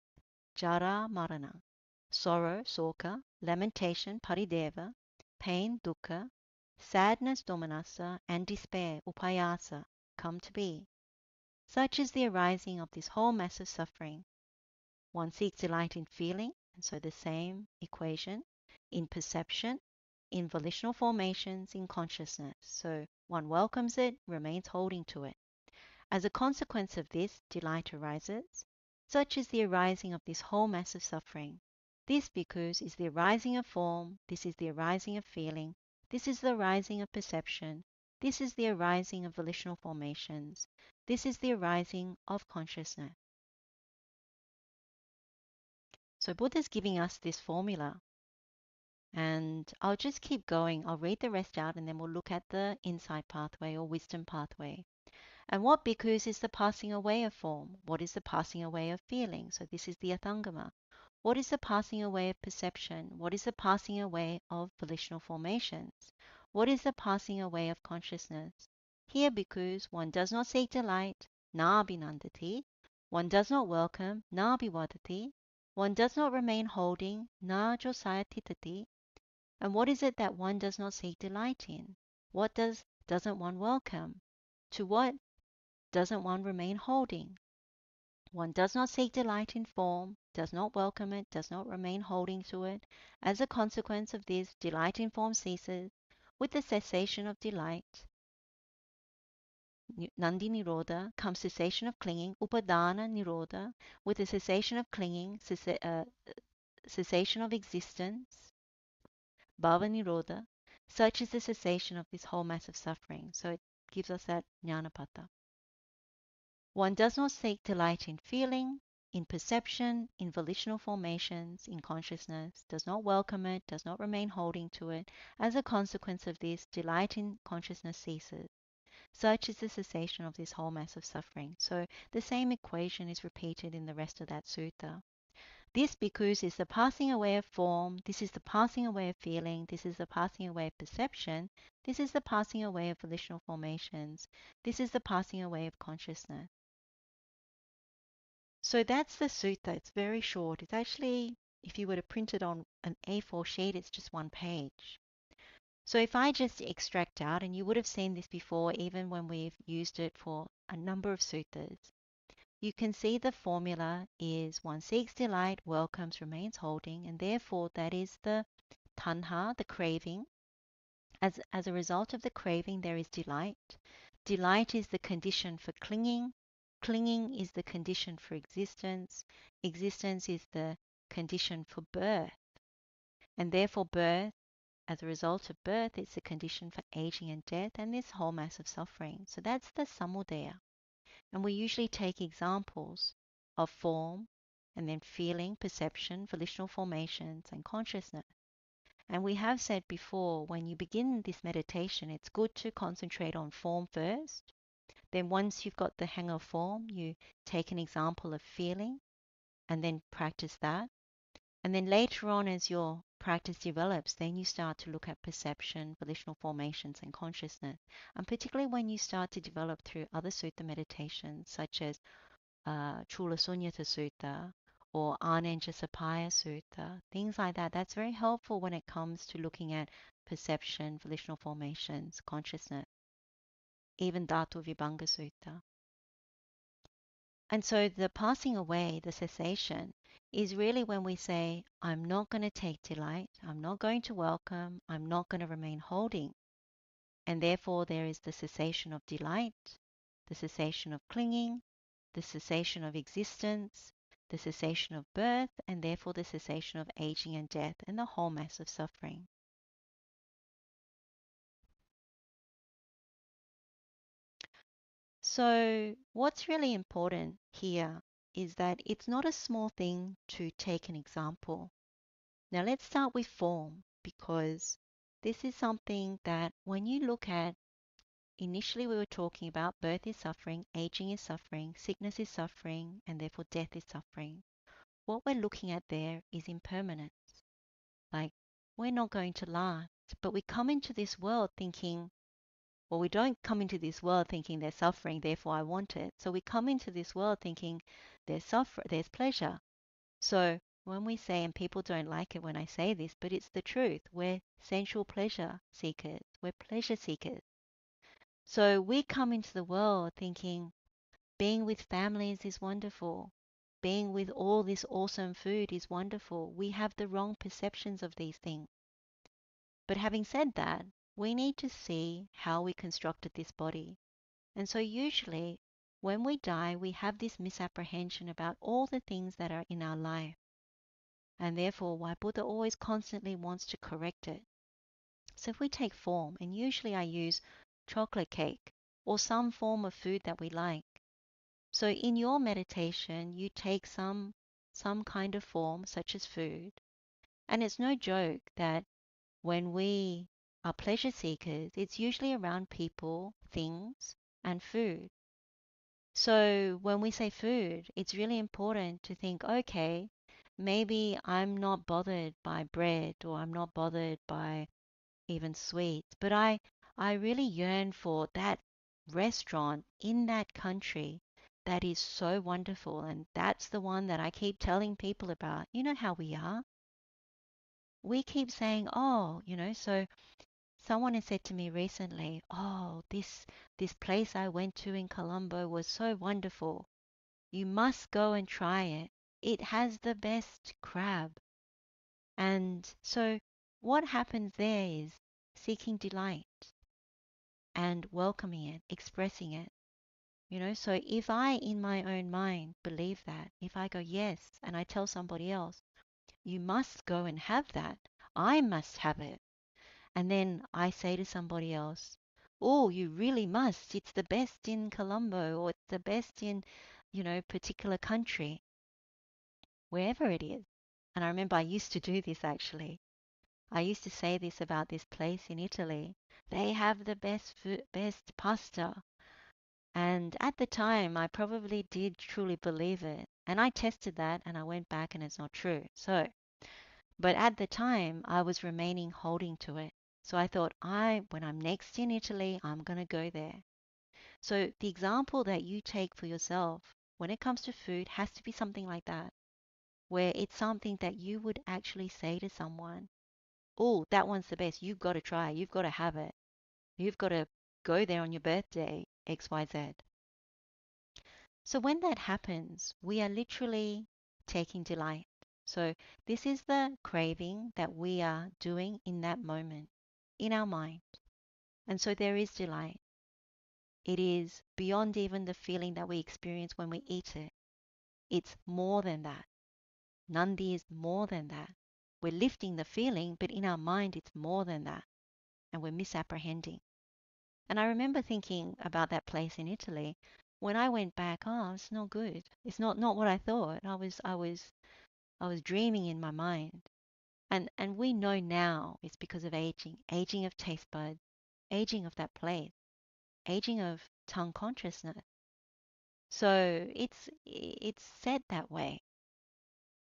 jara, marana. Sorrow, soka, lamentation, parideva, pain, dukkha, sadness, domanassa, and despair, upayasa, come to be. Such is the arising of this whole mass of suffering. One seeks delight in feeling, and so the same equation, in perception, in volitional formations, in consciousness. So one welcomes it, remains holding to it. As a consequence of this, delight arises. Such is the arising of this whole mass of suffering. This, because, is the arising of form, this is the arising of feeling, this is the arising of perception, This is the arising of volitional formations. This is the arising of consciousness. So Buddha's giving us this formula. And I'll just keep going. I'll read the rest out and then we'll look at the insight pathway or wisdom pathway. And what bhikkhus is the passing away of form? What is the passing away of feeling? So this is the Athangama. What is the passing away of perception? What is the passing away of volitional formations? What is the passing away of consciousness? Here, bhikkhus, one does not seek delight, na abhinandati. One does not welcome, na abhivadati. One does not remain holding, na josaya titati. And what is it that one does not seek delight in? What doesn't one welcome? To what doesn't one remain holding? One does not seek delight in form, does not welcome it, does not remain holding to it. As a consequence of this, delight in form ceases. With the cessation of delight, Nandi Nirodha, comes cessation of clinging, Upadana Nirodha. With the cessation of clinging, cessation of existence, Bhava Nirodha. Such is the cessation of this whole mass of suffering. So it gives us that jnanapata. One does not seek delight in feeling, in perception, in volitional formations, in consciousness, does not welcome it, does not remain holding to it. As a consequence of this, delight in consciousness ceases. Such is the cessation of this whole mass of suffering. So the same equation is repeated in the rest of that sutta. This, bhikkhus, is the passing away of form, this is the passing away of feeling, this is the passing away of perception, this is the passing away of volitional formations, this is the passing away of consciousness. So that's the sutta. It's very short. It's actually, if you were to print it on an A4 sheet, it's just one page. So if I just extract out, and you would have seen this before, even when we've used it for a number of suttas, you can see the formula is one seeks delight, welcomes, remains holding, and therefore that is the tanha, the craving. As a result of the craving, there is delight. Delight is the condition for clinging. Clinging is the condition for existence. Existence is the condition for birth. And therefore birth, as a result of birth, is the condition for aging and death and this whole mass of suffering. So that's the samudaya. And we usually take examples of form and then feeling, perception, volitional formations, and consciousness. And we have said before, when you begin this meditation, it's good to concentrate on form first. Then once you've got the hang of form, you take an example of feeling and then practice that. And then later on, as your practice develops, then you start to look at perception, volitional formations, and consciousness. And particularly when you start to develop through other sutta meditations, such as Chula Sunyata Sutta or Anenja Sapaya Sutta, things like that, that's very helpful when it comes to looking at perception, volitional formations, consciousness, even Dhatu Vibhanga Sutta. And so the passing away, the cessation, is really when we say, I'm not going to take delight, I'm not going to welcome, I'm not going to remain holding. And therefore there is the cessation of delight, the cessation of clinging, the cessation of existence, the cessation of birth, and therefore the cessation of aging and death and the whole mass of suffering. So what's really important here is that it's not a small thing to take an example. Now let's start with form, because this is something that when you look at, initially we were talking about birth is suffering, aging is suffering, sickness is suffering, and therefore death is suffering. What we're looking at there is impermanence. Like, we're not going to last, but we come into this world thinking, well, we don't come into this world thinking there's suffering, therefore I want it. So we come into this world thinking there's pleasure. So when we say, and people don't like it when I say this, but it's the truth, we're sensual pleasure seekers, we're pleasure seekers. So we come into the world thinking being with families is wonderful. Being with all this awesome food is wonderful. We have the wrong perceptions of these things. But having said that, we need to see how we constructed this body. And so usually when we die, we have this misapprehension about all the things that are in our life. And therefore why Buddha always constantly wants to correct it. So if we take form, and usually I use chocolate cake, or some form of food that we like. So in your meditation, you take some kind of form, such as food, and it's no joke that when we are pleasure seekers, it's usually around people, things, and food. So when we say food, it's really important to think, okay, maybe I'm not bothered by bread or I'm not bothered by even sweets, but I really yearn for that restaurant in that country that is so wonderful, and that's the one that I keep telling people about. You know how we are. We keep saying, "Oh, so someone has said to me recently, "Oh, this place I went to in Colombo was so wonderful. You must go and try it. It has the best crab." And so what happens there is seeking delight and welcoming it, expressing it. So if I, in my own mind, believe that, if I go, yes, and I tell somebody else, you must go and have that, I must have it. And then I say to somebody else, oh, you really must. It's the best in Colombo, or it's the best in, particular country, wherever it is. And I remember I used to do this actually. I used to say this about this place in Italy. They have the best food, best pasta. And at the time, I probably did truly believe it. And I tested that and I went back and it's not true. So, but at the time, I was remaining holding to it. So I thought, when I'm next in Italy, I'm going to go there. So the example that you take for yourself when it comes to food has to be something like that, where it's something that you would actually say to someone, oh, that one's the best. You've got to try it. You've got to have it. You've got to go there on your birthday, XYZ. So when that happens, we are literally taking delight. So this is the craving that we are doing in that moment in our mind. And so there is delight. It is beyond even the feeling that we experience when we eat it. It's more than that. Nandi is more than that. We're lifting the feeling, but in our mind, it's more than that. And we're misapprehending. And I remember thinking about that place in Italy. When I went back, oh, it's not good. It's not what I thought. I was dreaming in my mind. And we know now it's because of aging of taste buds, aging of that place, aging of tongue consciousness. So it's said that way.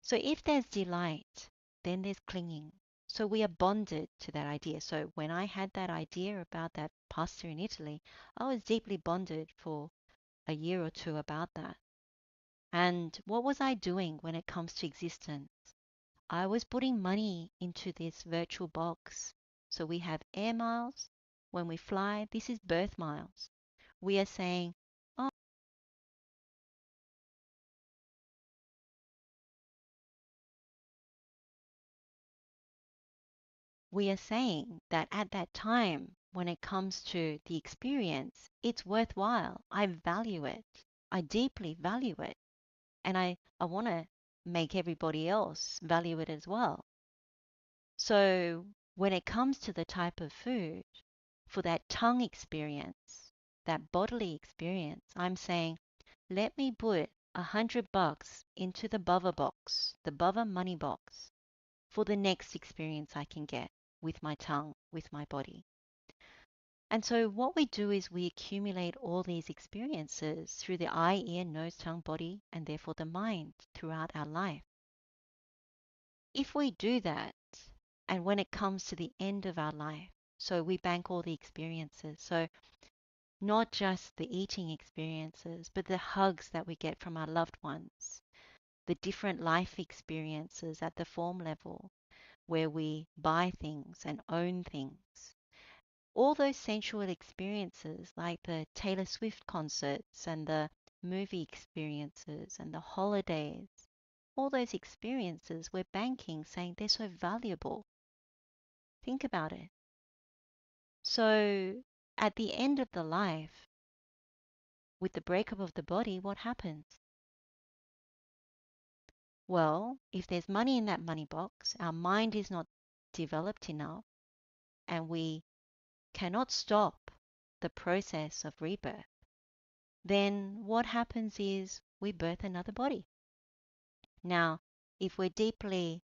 So if there's delight, then there's clinging. So we are bonded to that idea. So when I had that idea about that pasta in Italy, I was deeply bonded for a year or two about that. And what was I doing when it comes to existence? I was putting money into this virtual box. So we have air miles. When we fly, this is birth miles. We are saying, oh, we are saying that at that time, when it comes to the experience, it's worthwhile. I value it. I deeply value it. And I want to make everybody else value it as well. So when it comes to the type of food, for that tongue experience, that bodily experience, I'm saying, let me put $100 into the buffer box, the buffer money box, for the next experience I can get with my tongue, with my body. And so what we do is we accumulate all these experiences through the eye, ear, nose, tongue, body, and therefore the mind throughout our life. If we do that, and when it comes to the end of our life, so we bank all the experiences. So not just the eating experiences, but the hugs that we get from our loved ones, the different life experiences at the form level where we buy things and own things. All those sensual experiences like the Taylor Swift concerts and the movie experiences and the holidays, all those experiences we're banking saying they're so valuable. Think about it. So at the end of the life, with the breakup of the body, what happens? Well, if there's money in that money box, our mind is not developed enough and we cannot stop the process of rebirth, then what happens is we birth another body. Now, if we're deeply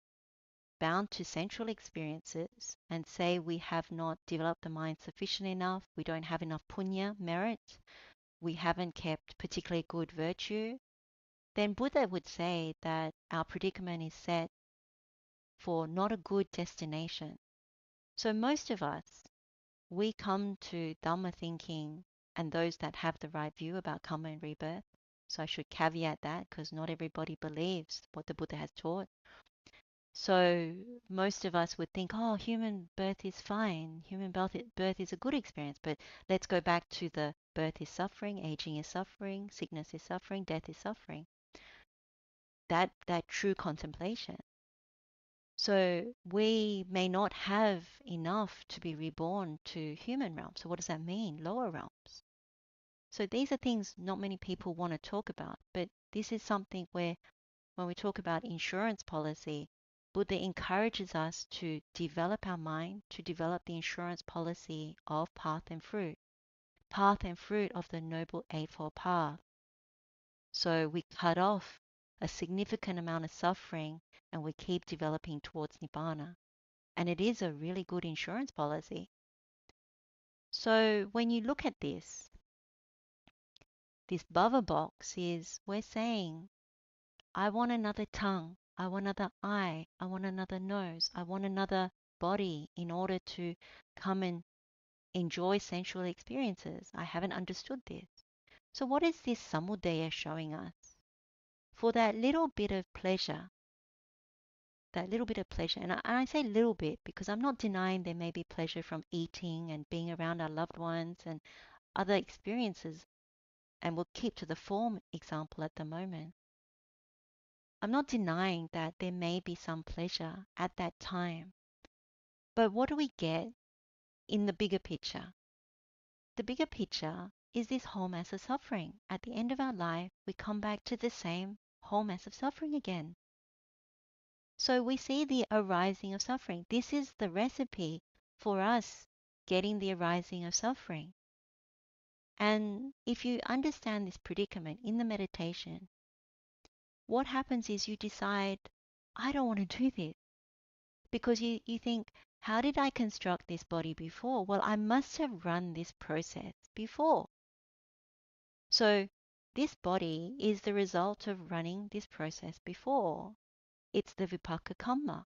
bound to sensual experiences and say we have not developed the mind sufficient enough, we don't have enough punya, merit, we haven't kept particularly good virtue, then Buddha would say that our predicament is set for not a good destination. So most of us, we come to Dhamma thinking, and those that have the right view about karma and rebirth, so I should caveat that because not everybody believes what the Buddha has taught. So most of us would think, oh, human birth is fine. Human birth is a good experience. But let's go back to the birth is suffering, aging is suffering, sickness is suffering, death is suffering. That true contemplation. So we may not have enough to be reborn to human realms. So what does that mean? Lower realms. So these are things not many people want to talk about. But this is something where when we talk about insurance policy, Buddha encourages us to develop our mind, to develop the insurance policy of path and fruit of the Noble Eightfold Path. So we cut off a significant amount of suffering and we keep developing towards Nibbana. And it is a really good insurance policy. So when you look at this buffer box is we're saying, I want another tongue. I want another eye. I want another nose. I want another body in order to come and enjoy sensual experiences. I haven't understood this. So what is this samudaya showing us? For that little bit of pleasure, and I say little bit because I'm not denying there may be pleasure from eating and being around our loved ones and other experiences, and we'll keep to the form example at the moment. I'm not denying that there may be some pleasure at that time. But what do we get in the bigger picture? The bigger picture is this whole mass of suffering. At the end of our life, we come back to the same whole mass of suffering again. So we see the arising of suffering. This is the recipe for us getting the arising of suffering. And if you understand this predicament in the meditation, what happens is you decide, I don't want to do this. Because you think, how did I construct this body before? Well, I must have run this process before. So this body is the result of running this process before. It's the vipaka karma.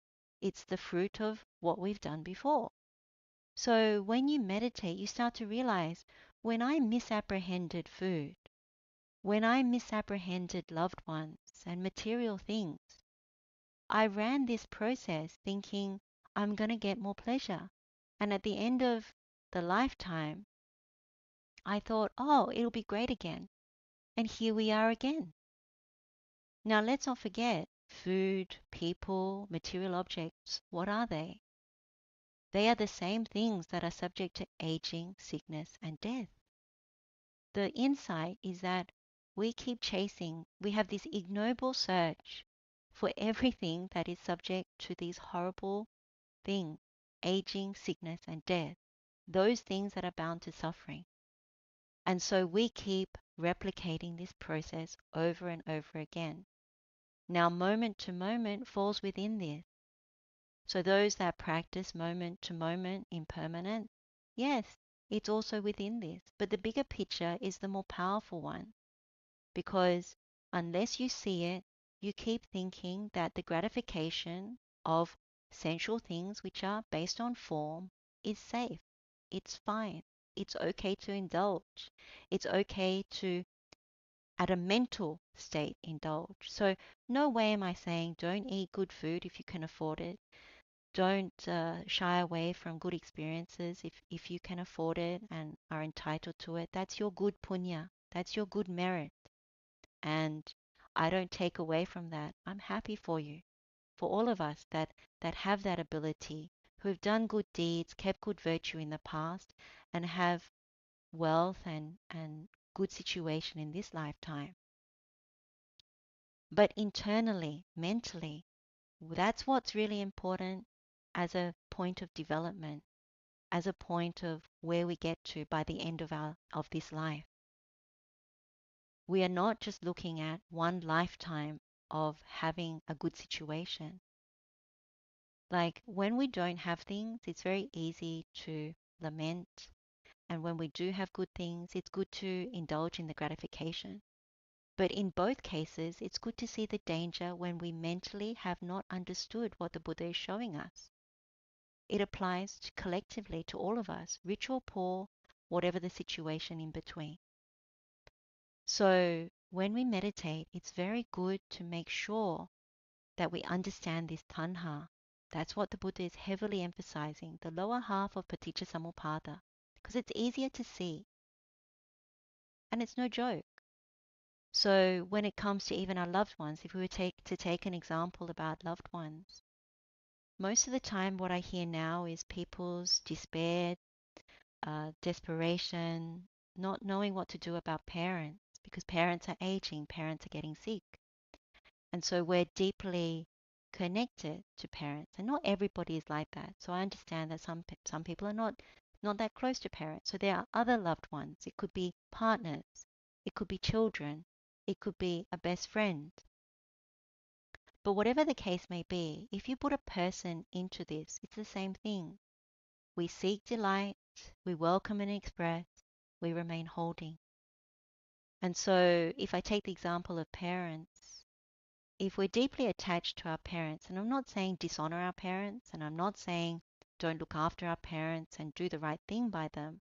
It's the fruit of what we've done before. So when you meditate, you start to realize, when I misapprehended food, when I misapprehended loved ones and material things, I ran this process thinking I'm going to get more pleasure. And at the end of the lifetime, I thought, oh, it'll be great again. And here we are again. Now, let's not forget, food, people, material objects, what are they? They are the same things that are subject to aging, sickness, and death. The insight is that we keep chasing, we have this ignoble search for everything that is subject to these horrible things, aging, sickness, and death, those things that are bound to suffering. And so we keep replicating this process over and over again. Now, moment to moment falls within this. So those that practice moment to moment impermanent, yes, it's also within this. But the bigger picture is the more powerful one. Because unless you see it, you keep thinking that the gratification of sensual things which are based on form is safe. It's fine. It's okay to indulge. It's okay to, at a mental state, indulge. So no way am I saying don't eat good food if you can afford it. Don't shy away from good experiences if you can afford it and are entitled to it. That's your good punya. That's your good merit. And I don't take away from that. I'm happy for you, for all of us that have that ability, who have done good deeds, kept good virtue in the past, and have wealth and good situation in this lifetime. But internally, mentally, that's what's really important as a point of development. as a point of where we get to by the end of this life. We are not just looking at one lifetime of having a good situation. Like when we don't have things, it's very easy to lament. And when we do have good things, it's good to indulge in the gratification. But in both cases, it's good to see the danger when we mentally have not understood what the Buddha is showing us. It applies collectively to all of us, rich or poor, whatever the situation in between. So when we meditate, it's very good to make sure that we understand this tanha. That's what the Buddha is heavily emphasizing, the lower half of paticca samuppada, because it's easier to see. And it's no joke. So when it comes to even our loved ones, if we were to take an example about loved ones, most of the time what I hear now is people's despair, desperation, not knowing what to do about parents because parents are aging, parents are getting sick. And so we're deeply connected to parents. And not everybody is like that. So I understand that some people are not that close to parents. So there are other loved ones. It could be partners. It could be children. It could be a best friend. But whatever the case may be, if you put a person into this, it's the same thing. We seek delight, we welcome and express, we remain holding. And so if I take the example of parents, if we're deeply attached to our parents, and I'm not saying dishonor our parents, and I'm not saying don't look after our parents and do the right thing by them,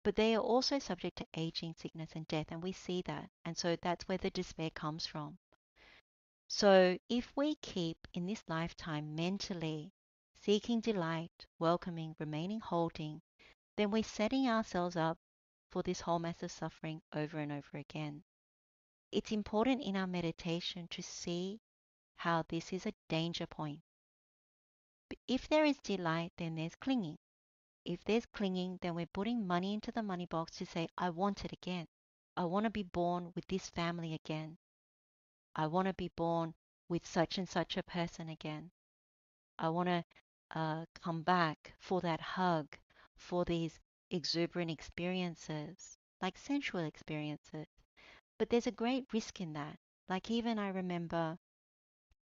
but they are also subject to aging, sickness, and death, and we see that. And so that's where the despair comes from. So if we keep in this lifetime mentally seeking delight, welcoming, remaining holding, then we're setting ourselves up for this whole mass of suffering over and over again. It's important in our meditation to see how this is a danger point. If there is delight, then there's clinging. If there's clinging, then we're putting money into the money box to say, I want it again. I want to be born with this family again. I want to be born with such and such a person again. I want to come back for that hug, for these exuberant experiences, like sensual experiences. But there's a great risk in that. Like even I remember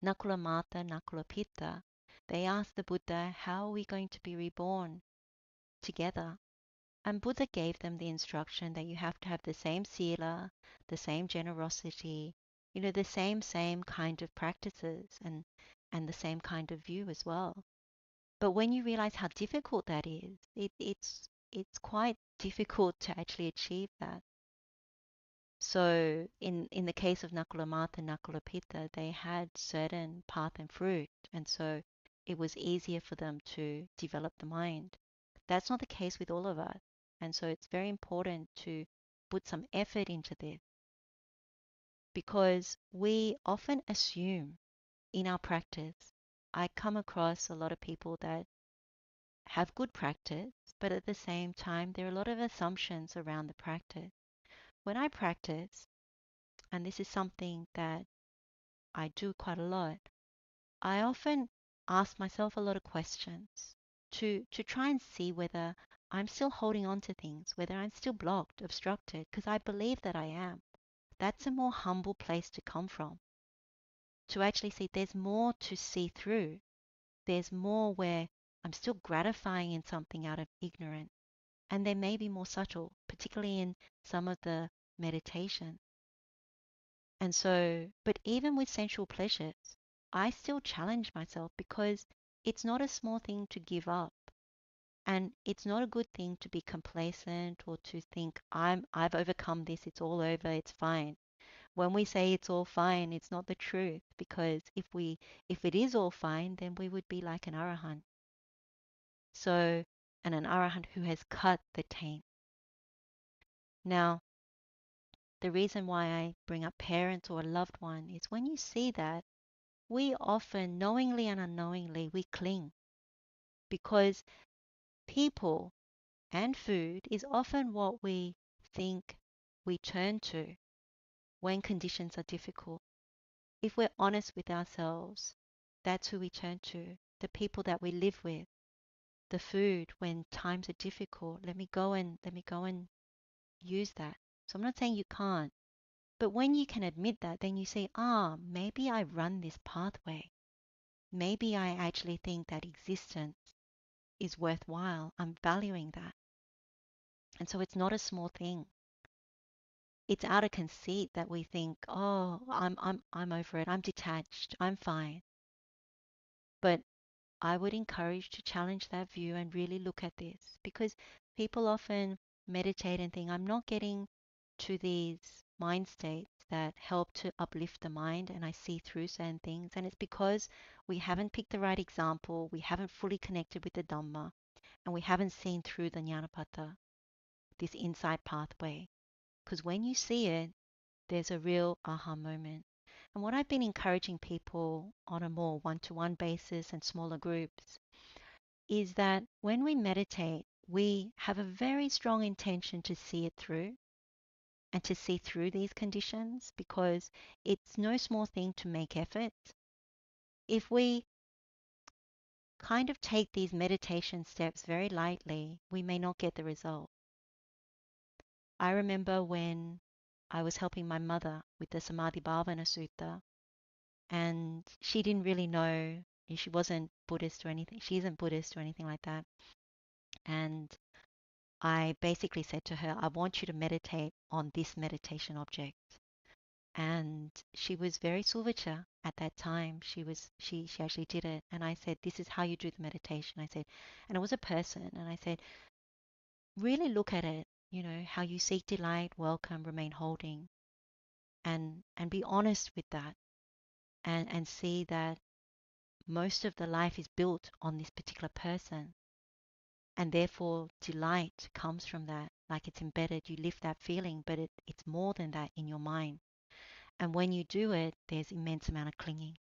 Nakula Mata, Nakula Pitta, they asked the Buddha, how are we going to be reborn together? And Buddha gave them the instruction that you have to have the same sila, the same generosity, the same kind of practices and the same kind of view as well. But when you realize how difficult that is, it's quite difficult to actually achieve that. So in the case of Nakula Mata and Nakula Pitta, they had certain path and fruit, and so it was easier for them to develop the mind. That's not the case with all of us. And so it's very important to put some effort into this because we often assume in our practice. I come across a lot of people that have good practice, but at the same time, there are a lot of assumptions around the practice. When I practice, and this is something that I do quite a lot, I often ask myself a lot of questions to try and see whether I'm still holding on to things, whether I'm still blocked, obstructed, because I believe that I am. That's a more humble place to come from. To actually see there's more to see through. There's more where I'm still gratifying in something out of ignorance. And they may be more subtle, particularly in some of the meditation. And so, but even with sensual pleasures, I still challenge myself because it's not a small thing to give up. And it's not a good thing to be complacent or to think I've overcome this, it's all over, it's fine. When we say it's all fine, it's not the truth because if it is all fine, then we would be like an arahant. So, and an arahant who has cut the taint. Now, the reason why I bring up parents or a loved one is when you see that, we often, knowingly and unknowingly, we cling because people and food is often what we think we turn to when conditions are difficult. If we're honest with ourselves, that's who we turn to, the people that we live with. the food when times are difficult. Let me go and use that. So I'm not saying you can't, but when you can admit that, then you say, maybe I run this pathway. Maybe I actually think that existence is worthwhile. I'm valuing that. And so it's not a small thing. It's out of conceit that we think, I'm over it. I'm detached. I'm fine. But I would encourage to challenge that view and really look at this, because people often meditate and think, I'm not getting to these mind states that help to uplift the mind and I see through certain things. And it's because we haven't picked the right example, we haven't fully connected with the Dhamma, and we haven't seen through the Jnanapata, this insight pathway. Because when you see it, there's a real aha moment. And what I've been encouraging people on a more one-to-one basis and smaller groups is that when we meditate, we have a very strong intention to see it through and to see through these conditions, because it's no small thing to make effort. If we kind of take these meditation steps very lightly, we may not get the result. I remember when I was helping my mother with the Samadhi-bhavana Sutta, and she didn't really know, she wasn't Buddhist or anything. She isn't Buddhist or anything like that. And I basically said to her, I want you to meditate on this meditation object. And she was very Suvacha at that time. She actually did it. And I said, this is how you do the meditation. I said, and it was a person. And I said, really look at it, how you seek delight, welcome, remain holding, and be honest with that, and see that most of the life is built on this particular person. And therefore, delight comes from that. Like it's embedded, you lift that feeling, but it's more than that in your mind. And when you do it, there's immense amount of clinging.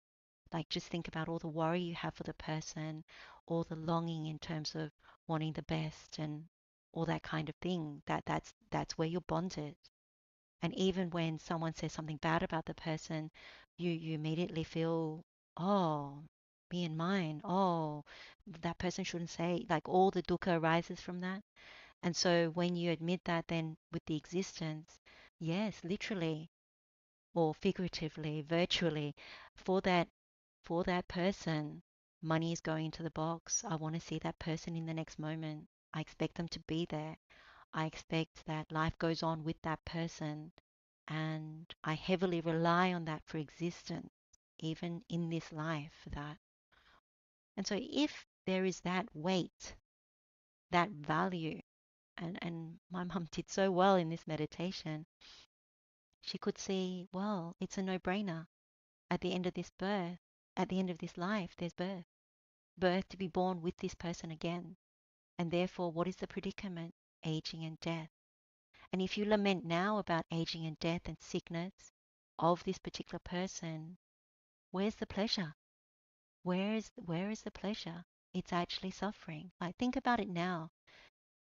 Like just think about all the worry you have for the person, all the longing in terms of wanting the best and all that kind of thing. That's where you're bonded. And even when someone says something bad about the person, you immediately feel, oh, me and mine, oh, that person shouldn't say, like all the dukkha arises from that. And so when you admit that, then with the existence, yes, literally or figuratively, virtually, for that for that person, money is going into the box. I want to see that person in the next moment. I expect them to be there. I expect that life goes on with that person. And I heavily rely on that for existence, even in this life, for that. And so if there is that weight, that value, and my mum did so well in this meditation, she could see, well, it's a no-brainer. At the end of this birth, at the end of this life, there's birth. Birth to be born with this person again. And therefore, what is the predicament? Aging and death. And if you lament now about aging and death and sickness of this particular person, where's the pleasure? Where is the pleasure? It's actually suffering. Like think about it now.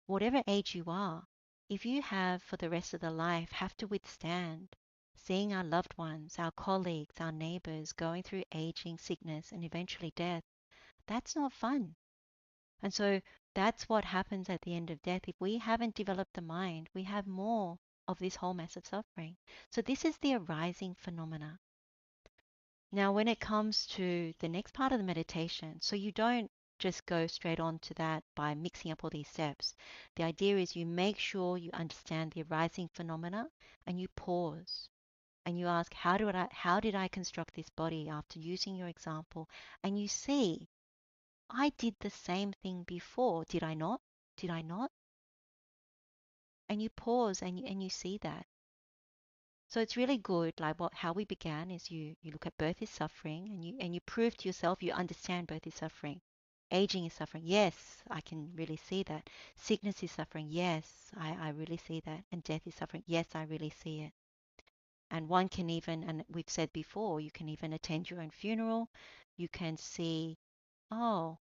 Whatever age you are, if you have for the rest of the life have to withstand seeing our loved ones, our colleagues, our neighbors going through aging, sickness, and eventually death, that's not fun. And so that's what happens at the end of death. If we haven't developed the mind, we have more of this whole mass of suffering. So this is the arising phenomena. Now, when it comes to the next part of the meditation, so you don't just go straight on to that by mixing up all these steps. The idea is you make sure you understand the arising phenomena and you pause and you ask, how did I construct this body after using your example? And you see, I did the same thing before. Did I not? Did I not? And you pause and you see that. So it's really good, like how we began is you look at birth is suffering and you prove to yourself you understand birth is suffering. Aging is suffering. Yes, I can really see that. Sickness is suffering. Yes, I really see that. And death is suffering. Yes, I really see it. And one can even, and we've said before, you can even attend your own funeral. You can see, oh,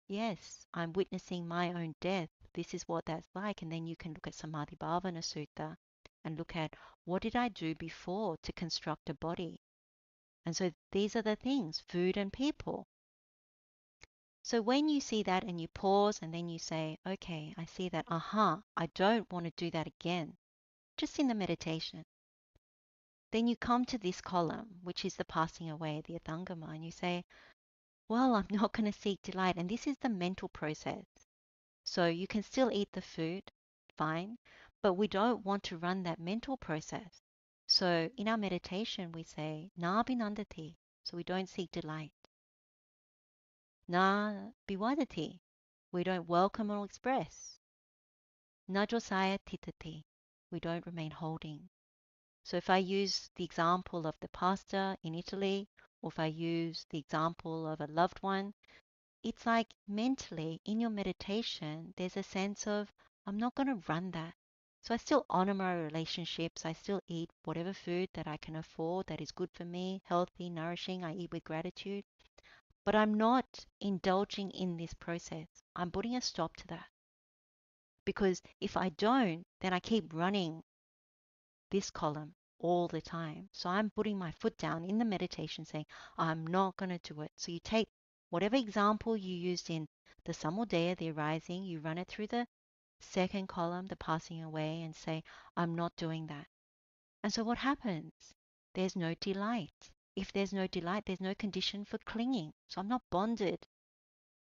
yes, I'm witnessing my own death. This is what that's like. And then you can look at Samadhi-bhavana Sutta and look at what did I do before to construct a body. And so these are the things, food and people. So when you see that and you pause and then you say, okay, I see that, I don't want to do that again, just in the meditation. Then you come to this column, which is the passing away, the athangama, and you say, well, I'm not going to seek delight. And this is the mental process. So you can still eat the food, fine, but we don't want to run that mental process. So in our meditation, we say, na binandati, so we don't seek delight. Na biwadati, we don't welcome or express. Na josaya titati, we don't remain holding. So if I use the example of the pastor in Italy, or if I use the example of a loved one, it's like mentally in your meditation, there's a sense of, I'm not going to run that. So I still honor my relationships. I still eat whatever food that I can afford that is good for me, healthy, nourishing. I eat with gratitude. But I'm not indulging in this process. I'm putting a stop to that. Because if I don't, then I keep running this column all the time. So I'm putting my foot down in the meditation saying, I'm not going to do it. So you take whatever example you used in the samudaya, the arising, you run it through the second column, the passing away, and say, I'm not doing that. And so what happens? There's no delight. If there's no delight, there's no condition for clinging. So I'm not bonded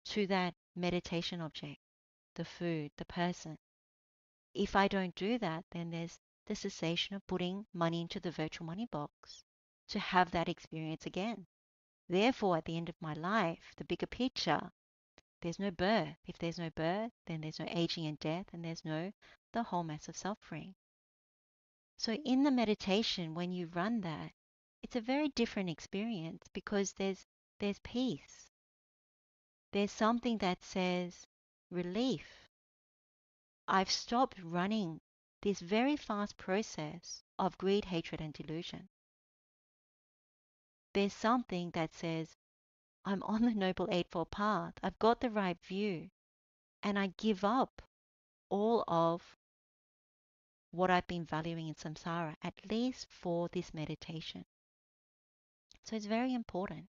to that meditation object, the food, the person. If I don't do that, then there's the cessation of putting money into the virtual money box to have that experience again. Therefore, at the end of my life, the bigger picture, there's no birth. If there's no birth, then there's no aging and death, and there's no the whole mass of suffering. So in the meditation, when you run that, it's a very different experience because there's peace. There's something that says relief. I've stopped running this very fast process of greed, hatred, and delusion. There's something that says, I'm on the Noble Eightfold Path. I've got the right view. And I give up all of what I've been valuing in samsara, at least for this meditation. So it's very important.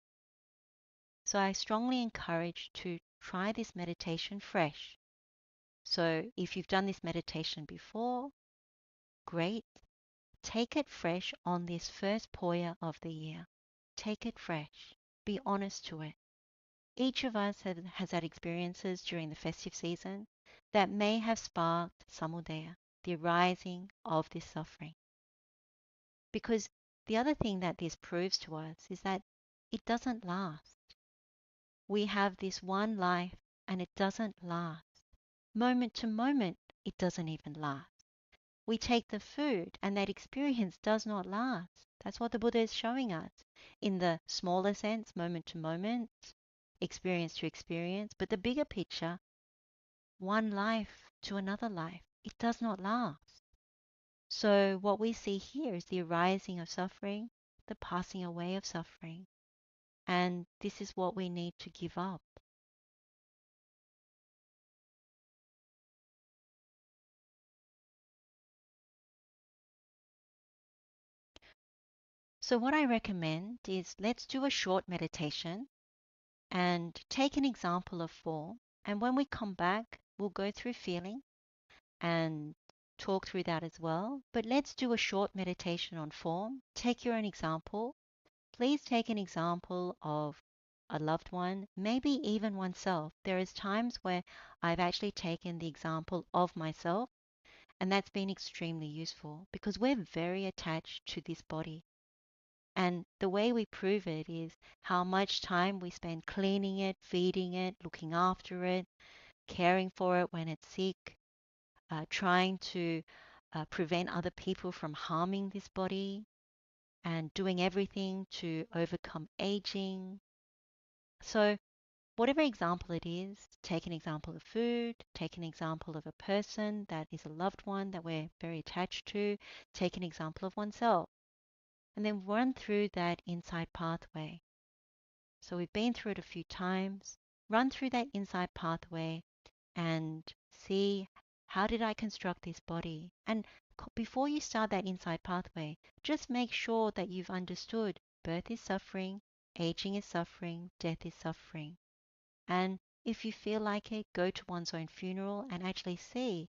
So I strongly encourage to try this meditation fresh. So if you've done this meditation before, great. Take it fresh on this first poya of the year. Take it fresh. Be honest to it. Each of us has had experiences during the festive season that may have sparked samudaya, the arising of this suffering. Because the other thing that this proves to us is that it doesn't last. We have this one life and it doesn't last. Moment to moment, it doesn't even last. We take the food and that experience does not last. That's what the Buddha is showing us in the smaller sense, moment to moment, experience to experience, but the bigger picture, one life to another life, it does not last. So what we see here is the arising of suffering, the passing away of suffering, and this is what we need to give up. So what I recommend is let's do a short meditation and take an example of form. And when we come back, we'll go through feeling and talk through that as well. But let's do a short meditation on form. Take your own example. Please take an example of a loved one, maybe even oneself. There is times where I've actually taken the example of myself, and that's been extremely useful because we're very attached to this body. And the way we prove it is how much time we spend cleaning it, feeding it, looking after it, caring for it when it's sick, trying to prevent other people from harming this body, and doing everything to overcome aging. So, whatever example it is, take an example of food, take an example of a person that is a loved one that we're very attached to, take an example of oneself, and then run through that insight pathway. So we've been through it a few times. Run through that insight pathway and see how did I construct this body. And before you start that insight pathway, just make sure that you've understood birth is suffering, aging is suffering, death is suffering. And if you feel like it, go to one's own funeral and actually see.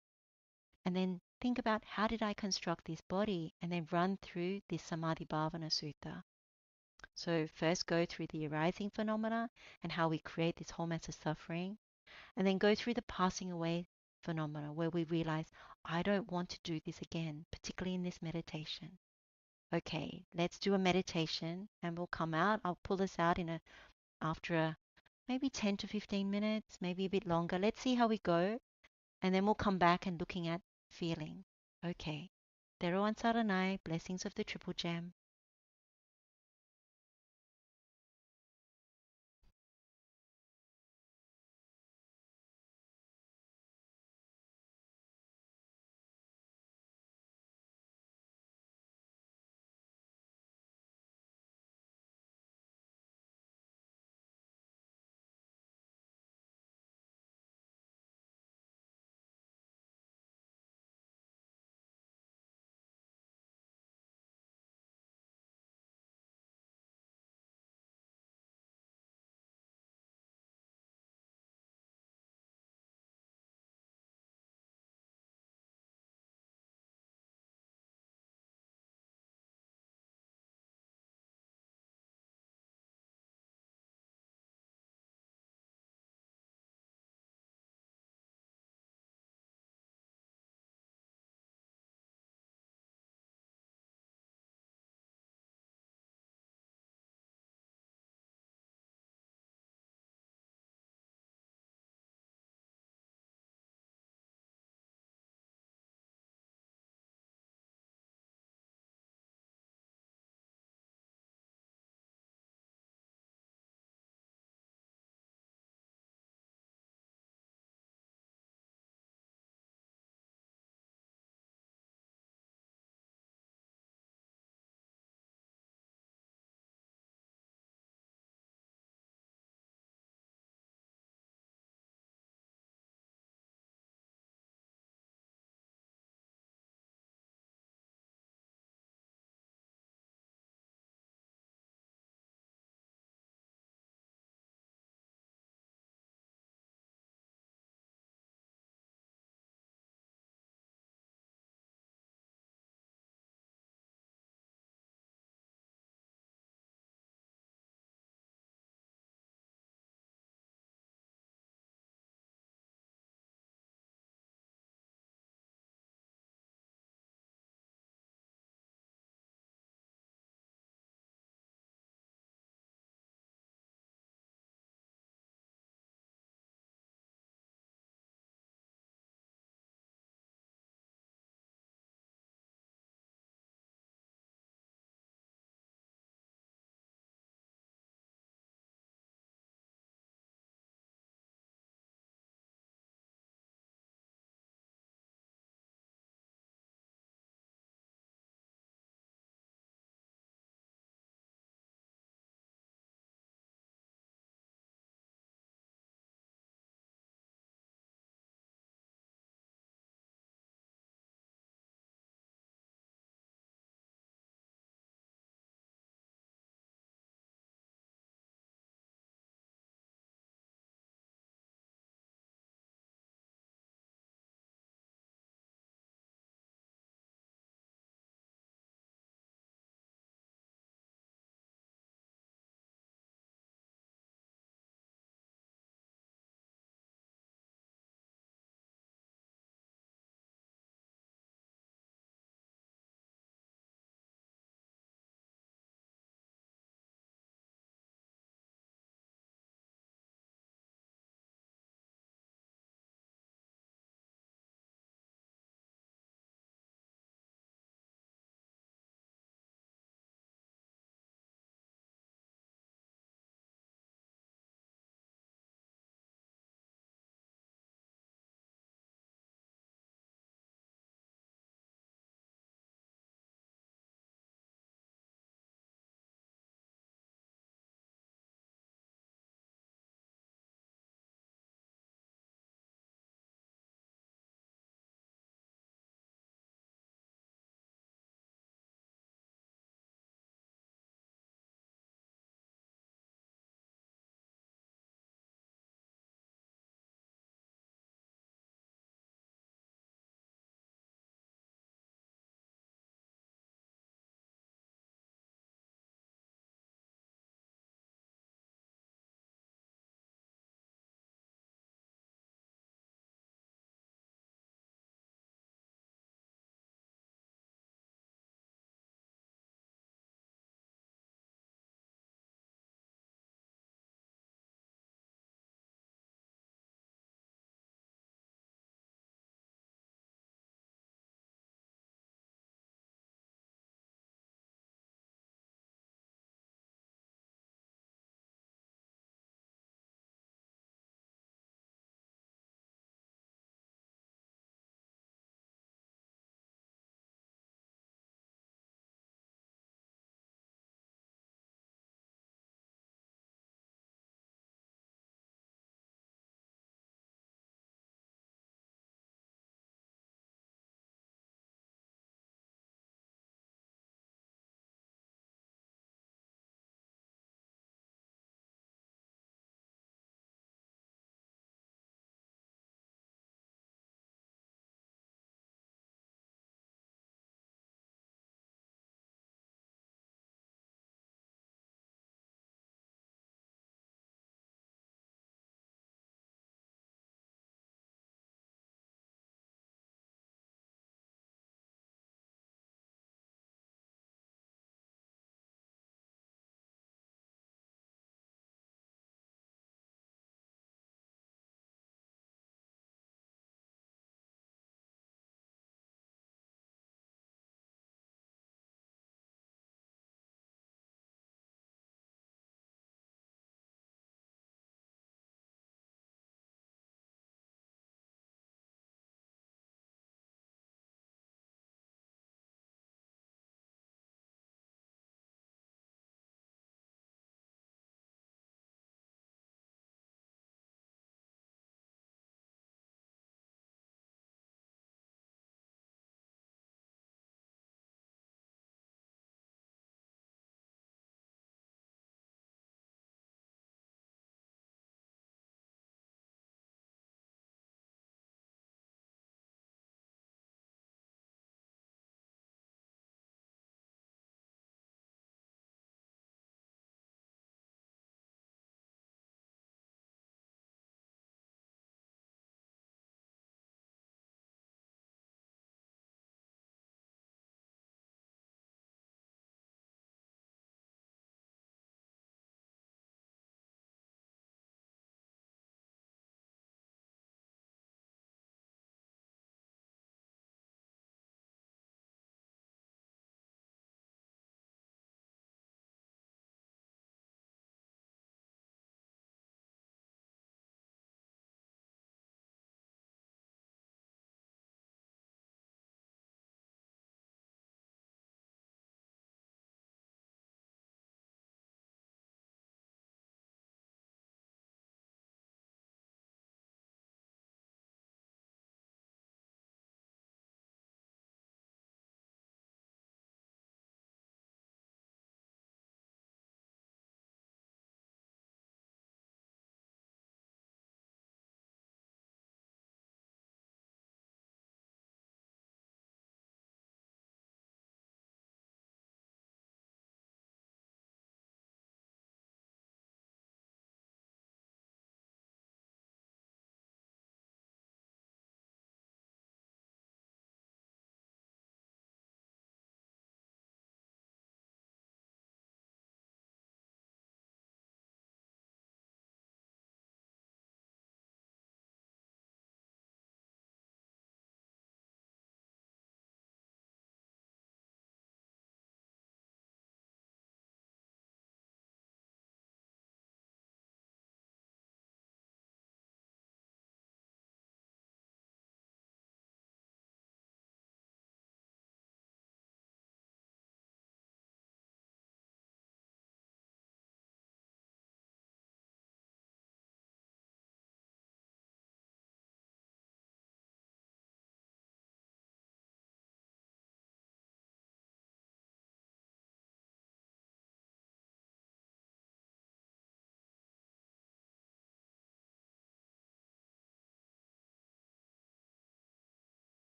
And then think about, how did I construct this body? And then run through this Samadhi-bhavana Sutta. So first go through the arising phenomena and how we create this whole mess of suffering. And then go through the passing away phenomena where we realize, I don't want to do this again, particularly in this meditation. Okay, let's do a meditation and we'll come out. I'll pull us out after maybe 10 to 15 minutes, maybe a bit longer. Let's see how we go. And then we'll come back and looking at feeling. Okay. Theruwan saranai, blessings of the Triple Gem.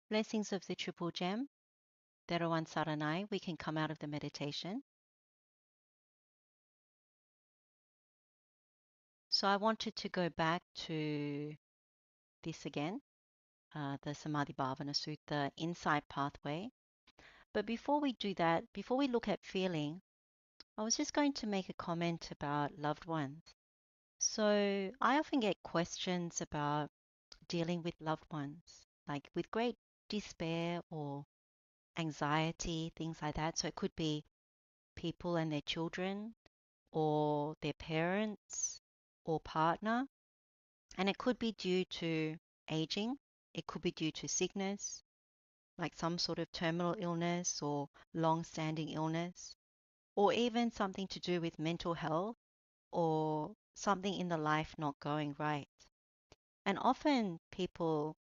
Blessings of the Triple Gem, Theruwan Saranai, we can come out of the meditation. So I wanted to go back to this again, the Samadhi-bhavana Sutta insight pathway. But before we do that, before we look at feeling, I was just going to make a comment about loved ones. So I often get questions about dealing with loved ones, like with great despair or anxiety, things like that. So it could be people and their children, or their parents, or partner. And it could be due to aging, it could be due to sickness, like some sort of terminal illness or long standing illness, or even something to do with mental health or something in the life not going right. And often people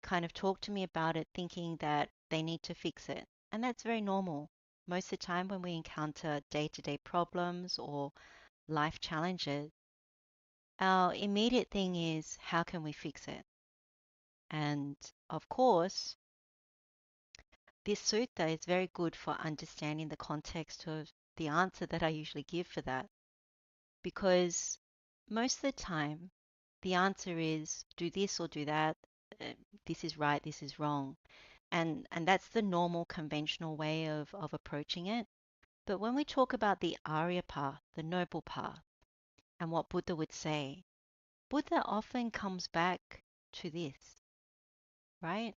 kind of talk to me about it thinking that they need to fix it. And that's very normal. Most of the time, when we encounter day to day problems or life challenges, our immediate thing is how can we fix it? And of course, this sutta is very good for understanding the context of the answer that I usually give for that. Because most of the time, the answer is do this or do that. uh, This is right, this is wrong. And that's the normal conventional way of approaching it. But when we talk about the Arya path, the noble path, and what Buddha would say, Buddha often comes back to this, right?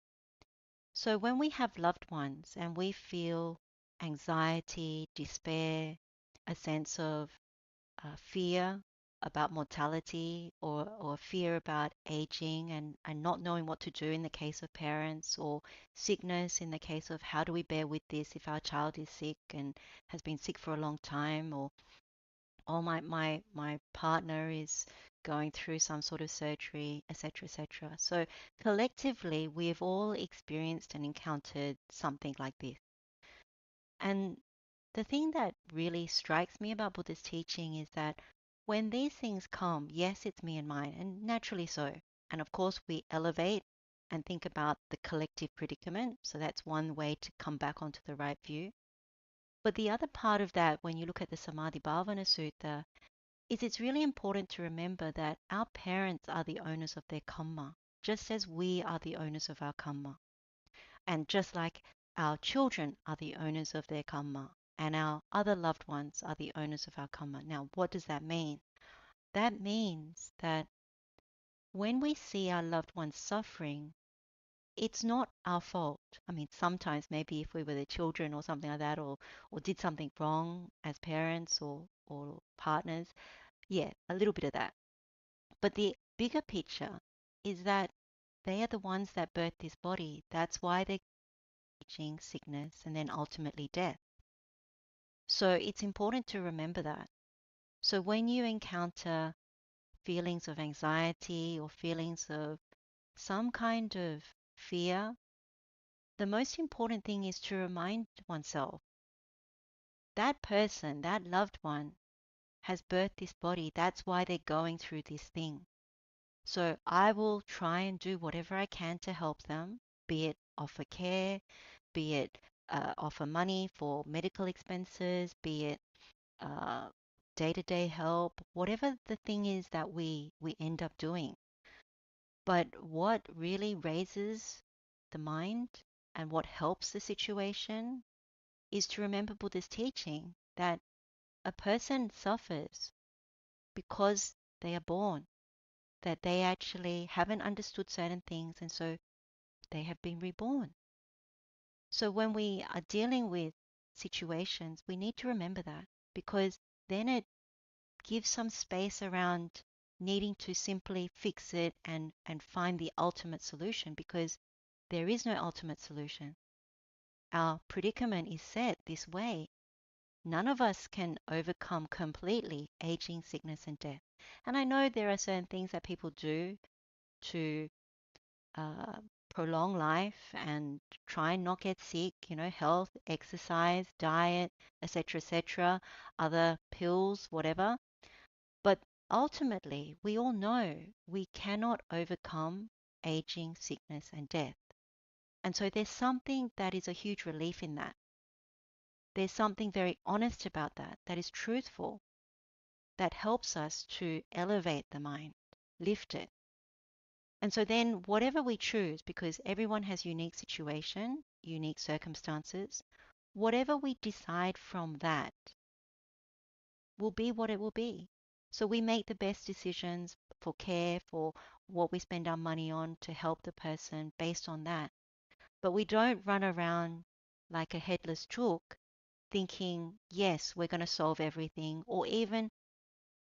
So when we have loved ones and we feel anxiety, despair, a sense of fear about mortality, or fear about aging and not knowing what to do in the case of parents, or sickness in the case of how do we bear with this if our child is sick and has been sick for a long time, or my partner is going through some sort of surgery, etc., etc. So collectively, we've all experienced and encountered something like this. And the thing that really strikes me about Buddha's teaching is that when these things come, yes, it's me and mine, and naturally so. And of course, we elevate and think about the collective predicament. So that's one way to come back onto the right view. But the other part of that, when you look at the Samadhi-bhavana Sutta, is it's really important to remember that our parents are the owners of their karma, just as we are the owners of our karma. And just like our children are the owners of their karma, and our other loved ones are the owners of our karma. Now, what does that mean? That means that when we see our loved ones suffering, it's not our fault. I mean, sometimes maybe if we were their children or something like that, or did something wrong as parents or partners, yeah, a little bit of that. But the bigger picture is that they are the ones that birth this body. That's why they're aging, sickness, and then ultimately death. So it's important to remember that. So when you encounter feelings of anxiety or feelings of some kind of fear, the most important thing is to remind oneself that person, that loved one, has birthed this body. That's why they're going through this thing. So I will try and do whatever I can to help them, be it offer care, be it offer money for medical expenses, be it uh, day-to-day help, whatever the thing is that we end up doing. But what really raises the mind and what helps the situation is to remember Buddha's teaching that a person suffers because they are born, that they actually haven't understood certain things and so they have been reborn. So when we are dealing with situations, we need to remember that, because then it gives some space around needing to simply fix it and find the ultimate solution, because there is no ultimate solution. Our predicament is set this way. None of us can overcome completely aging, sickness, and death. And I know there are certain things that people do to uh, prolong life and try and not get sick, health, exercise, diet, etc., etc., other pills, whatever. But ultimately, we all know we cannot overcome aging, sickness, and death. And so there's something that is a huge relief in that. There's something very honest about that, that is truthful, that helps us to elevate the mind, lift it. And so then whatever we choose, because everyone has unique situation, unique circumstances, whatever we decide from that will be what it will be. So we make the best decisions for care, for what we spend our money on to help the person based on that. But we don't run around like a headless chook thinking, yes, we're going to solve everything, or even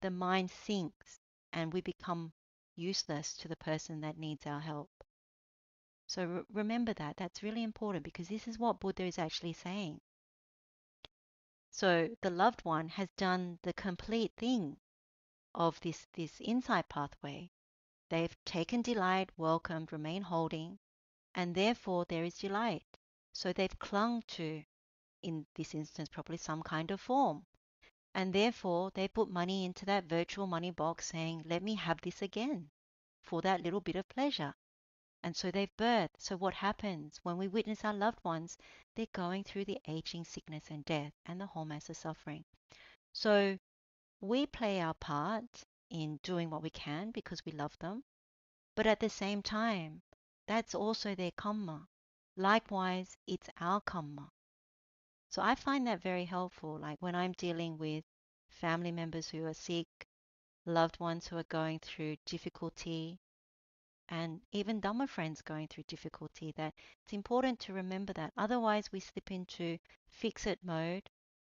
the mind sinks and we become useless to the person that needs our help. So remember that. That's really important because this is what Buddha is actually saying. So the loved one has done the complete thing of this insight pathway. They've taken delight, welcomed, remain holding, and therefore there is delight. So they've clung to, in this instance, probably some kind of form. And therefore they put money into that virtual money box saying, let me have this again for that little bit of pleasure. And so they've birthed. So what happens when we witness our loved ones? They're going through the aging, sickness, and death and the whole mass of suffering. So we play our part in doing what we can because we love them. But at the same time, that's also their karma. Likewise, it's our karma. So I find that very helpful. Like when I'm dealing with family members who are sick, loved ones who are going through difficulty, and even Dhamma friends going through difficulty, that it's important to remember that. Otherwise, we slip into fix it mode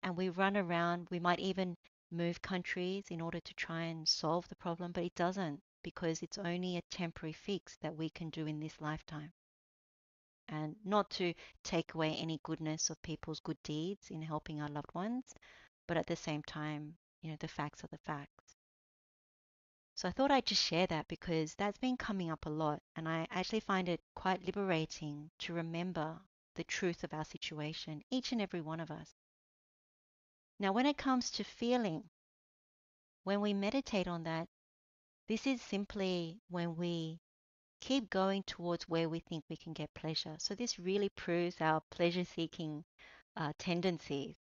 and we run around. We might even move countries in order to try and solve the problem, but it doesn't because it's only a temporary fix that we can do in this lifetime. And not to take away any goodness of people's good deeds in helping our loved ones, but at the same time, the facts are the facts. So I thought I'd just share that because that's been coming up a lot, and I actually find it quite liberating to remember the truth of our situation, each and every one of us. Now, when it comes to feeling, when we meditate on that, this is simply when we keep going towards where we think we can get pleasure. So this really proves our pleasure-seeking tendencies.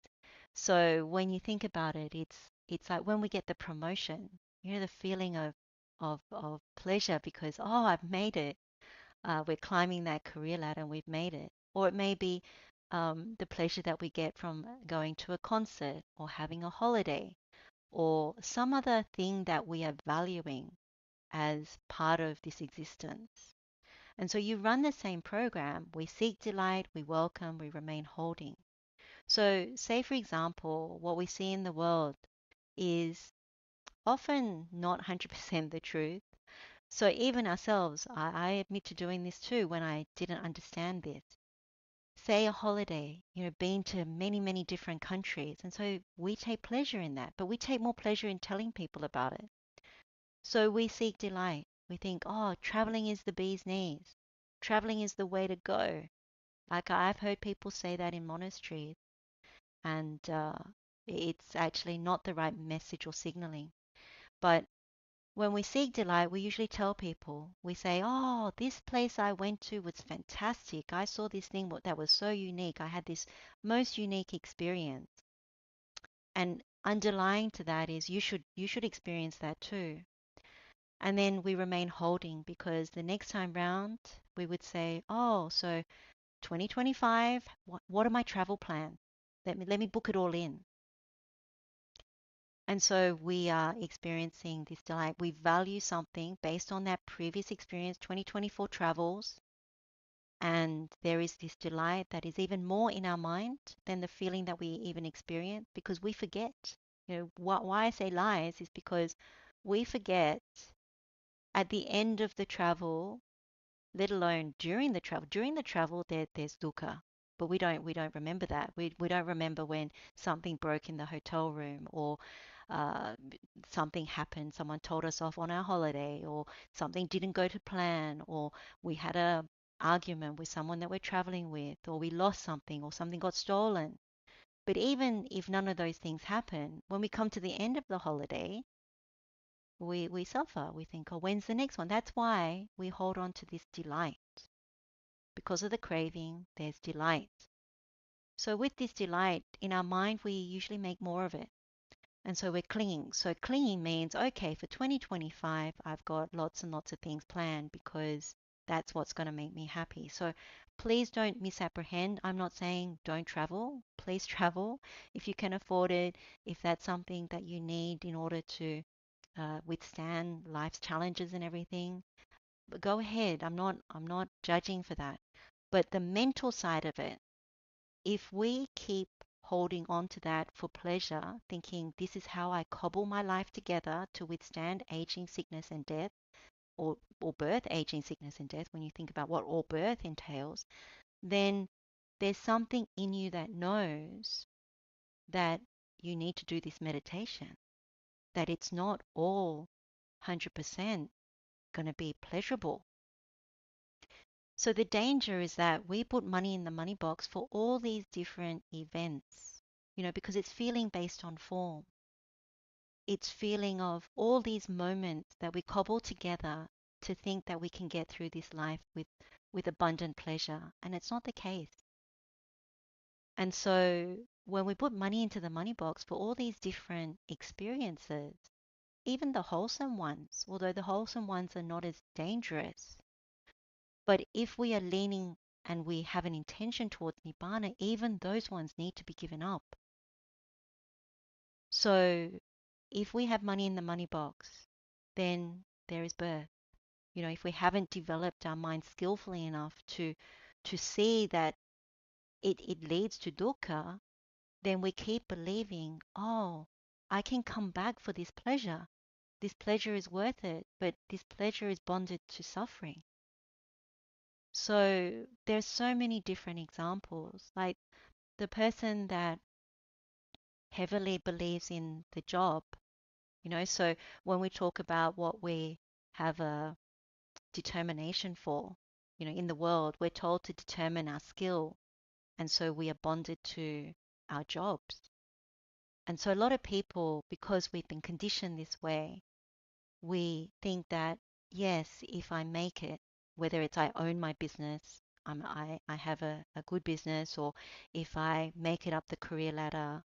So when you think about it, it's like when we get the promotion, the feeling of pleasure because I've made it. We're climbing that career ladder and we've made it. Or it may be the pleasure that we get from going to a concert or having a holiday or some other thing that we are valuing as part of this existence. And so you run the same program. We seek delight, we welcome, we remain holding. So, say for example, what we see in the world is often not 100% the truth. So, even ourselves, I admit to doing this too when I didn't understand this. Say a holiday, been to many, many different countries. And so we take pleasure in that, but we take more pleasure in telling people about it. So we seek delight. We think, traveling is the bee's knees. Traveling is the way to go. Like I've heard people say that in monasteries, and it's actually not the right message or signaling. But when we seek delight, we usually tell people, we say, this place I went to was fantastic. I saw this thing that was so unique. I had this most unique experience. And underlying to that is you should experience that too. And then we remain holding because the next time round we would say, so 2025, what are my travel plans? Let me book it all in. And so we are experiencing this delight. We value something based on that previous experience, 2024 travels, and there is this delight that is even more in our mind than the feeling that we even experience because we forget. Why I say lies is because we forget at the end of the travel, let alone during the travel. During the travel, there's dukkha, but we don't remember that. We don't remember when something broke in the hotel room or uh, something happened. Someone told us off on our holiday, or something didn't go to plan, or we had a argument with someone that we're traveling with, or we lost something, or something got stolen. But even if none of those things happen, when we come to the end of the holiday, we suffer. We think, when's the next one? That's why we hold on to this delight. Because of the craving, there's delight. So with this delight, in our mind, we usually make more of it. And so we're clinging. So clinging means, okay, for 2025, I've got lots and lots of things planned because that's what's going to make me happy. So please don't misapprehend. I'm not saying don't travel. Please travel if you can afford it, if that's something that you need in order to withstand life's challenges and everything. But go ahead. I'm not judging for that. But the mental side of it, if we keep holding on to that for pleasure, thinking this is how I cobble my life together to withstand aging, sickness, and death, or birth, aging, sickness, and death, when you think about what all birth entails, then there's something in you that knows that you need to do this meditation, that it's not all 100% going to be pleasurable. So the danger is that we put money in the money box for all these different events, because it's feeling based on form. It's feeling of all these moments that we cobble together to think that we can get through this life with abundant pleasure. And it's not the case. And so when we put money into the money box for all these different experiences, even the wholesome ones, although the wholesome ones are not as dangerous, but if we are leaning and we have an intention towards Nibbana, even those ones need to be given up. So if we have money in the money box, then there is birth. If we haven't developed our mind skillfully enough to see that it leads to dukkha, then we keep believing, oh, I can come back for this pleasure. This pleasure is worth it, but this pleasure is bonded to suffering. So there's so many different examples. Like the person that heavily believes in the job, so when we talk about what we have a determination for, in the world, we're told to determine our skill. And so we are bonded to our jobs. And so a lot of people, because we've been conditioned this way, we think that, yes, if I make it, whether it's I own my business, I have a good business, or if I make it up the career ladder,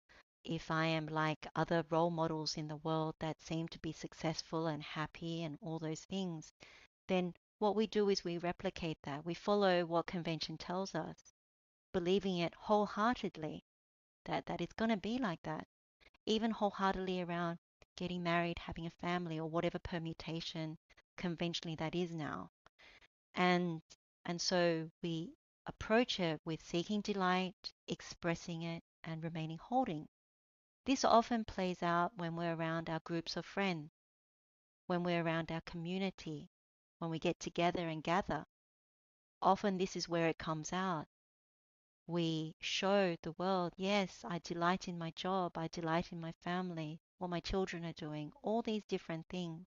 if I am like other role models in the world that seem to be successful and happy and all those things, then what we do is we replicate that. We follow what convention tells us, believing it wholeheartedly that it's going to be like that, even wholeheartedly around getting married, having a family, or whatever permutation conventionally that is now. And and so we approach it with seeking delight, expressing it, and remaining holding. This often plays out when we're around our groups of friends, when we're around our community, when we get together and gather. Often this is where it comes out. We show the world, yes, I delight in my job, I delight in my family, what my children are doing, all these different things.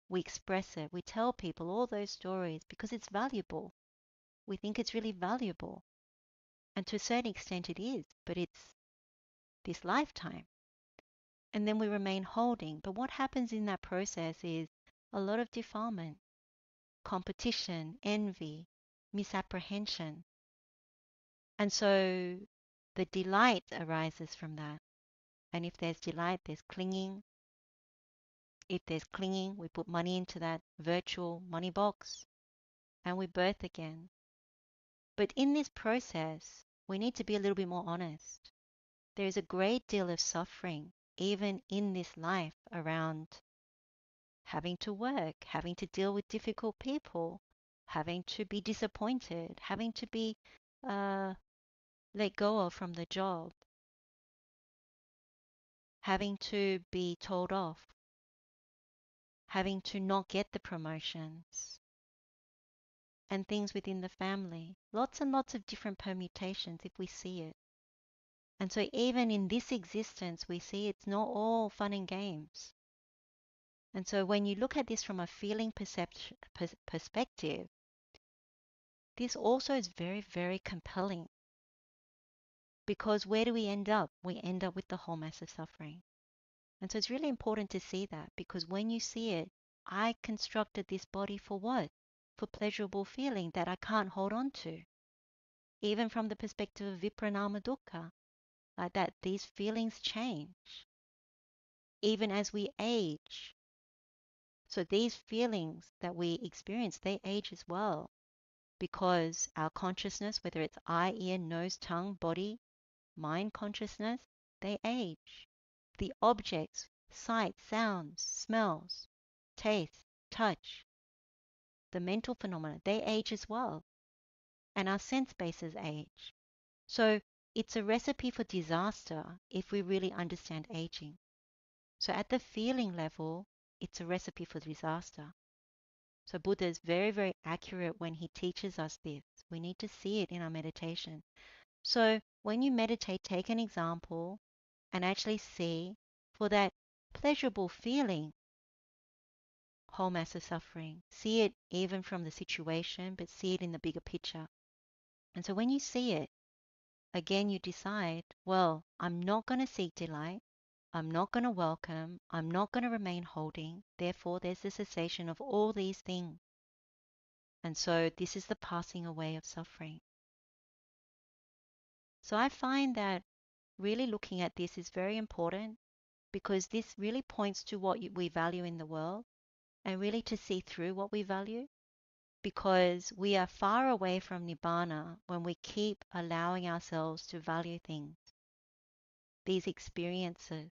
We express it, we tell people all those stories because it's valuable. We think it's really valuable. And to a certain extent it is, but it's this lifetime. And then we remain holding. But what happens in that process is a lot of defilement, competition, envy, misapprehension. And so the delight arises from that. And if there's delight, there's clinging. If there's clinging, we put money into that virtual money box and we birth again. But in this process, we need to be a little bit more honest. There is a great deal of suffering, even in this life, around having to work, having to deal with difficult people, having to be disappointed, having to be uh, let go of from the job, having to be told off, having to not get the promotions, and things within the family. Lots and lots of different permutations if we see it. And so even in this existence, we see it's not all fun and games. And so when you look at this from a feeling perspective, this also is very, very compelling. Because where do we end up? We end up with the whole mass of suffering. And so it's really important to see that, because when you see it, I constructed this body for what? For pleasurable feeling that I can't hold on to. even from the perspective of vipranama dukkha, like that these feelings change even as we age. So these feelings that we experience, they age as well because our consciousness, whether it's eye, ear, nose, tongue, body, mind consciousness, they age. The objects, sight, sounds, smells, taste, touch, the mental phenomena, they age as well. And our sense bases age. So it's a recipe for disaster if we really understand aging. So at the feeling level, it's a recipe for disaster. So Buddha is very, very accurate when he teaches us this. We need to see it in our meditation. So when you meditate, take an example and actually see for that pleasurable feeling, whole mass of suffering. See it even from the situation, but see it in the bigger picture. And so when you see it, again, you decide, well, I'm not going to seek delight. I'm not going to welcome. I'm not going to remain holding. Therefore, there's the cessation of all these things. And so this is the passing away of suffering. So I find that really looking at this is very important because this really points to what we value in the world and really to see through what we value because we are far away from Nibbana when we keep allowing ourselves to value things, these experiences.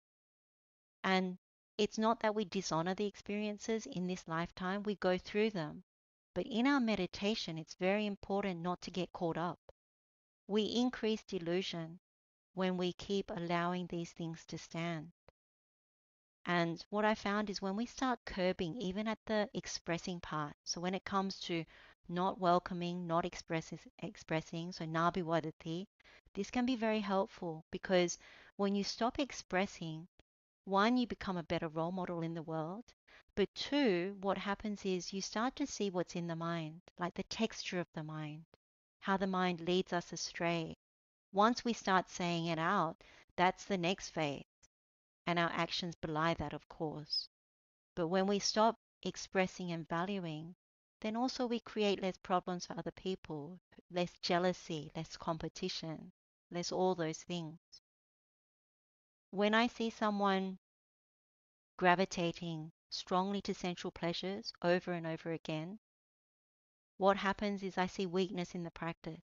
And it's not that we dishonor the experiences in this lifetime, we go through them. But in our meditation, it's very important not to get caught up. We increase delusion when we keep allowing these things to stand. And what I found is when we start curbing, even at the expressing part, so when it comes to not welcoming, not expressing, so nabiwadati, this can be very helpful because when you stop expressing, one, you become a better role model in the world. But two, what happens is you start to see what's in the mind, like the texture of the mind, how the mind leads us astray. Once we start saying it out, that's the next phase. And our actions belie that, of course. But when we stop expressing and valuing, then also we create less problems for other people, less jealousy, less competition, less all those things. When I see someone gravitating strongly to sensual pleasures over and over again, what happens is I see weakness in the practice.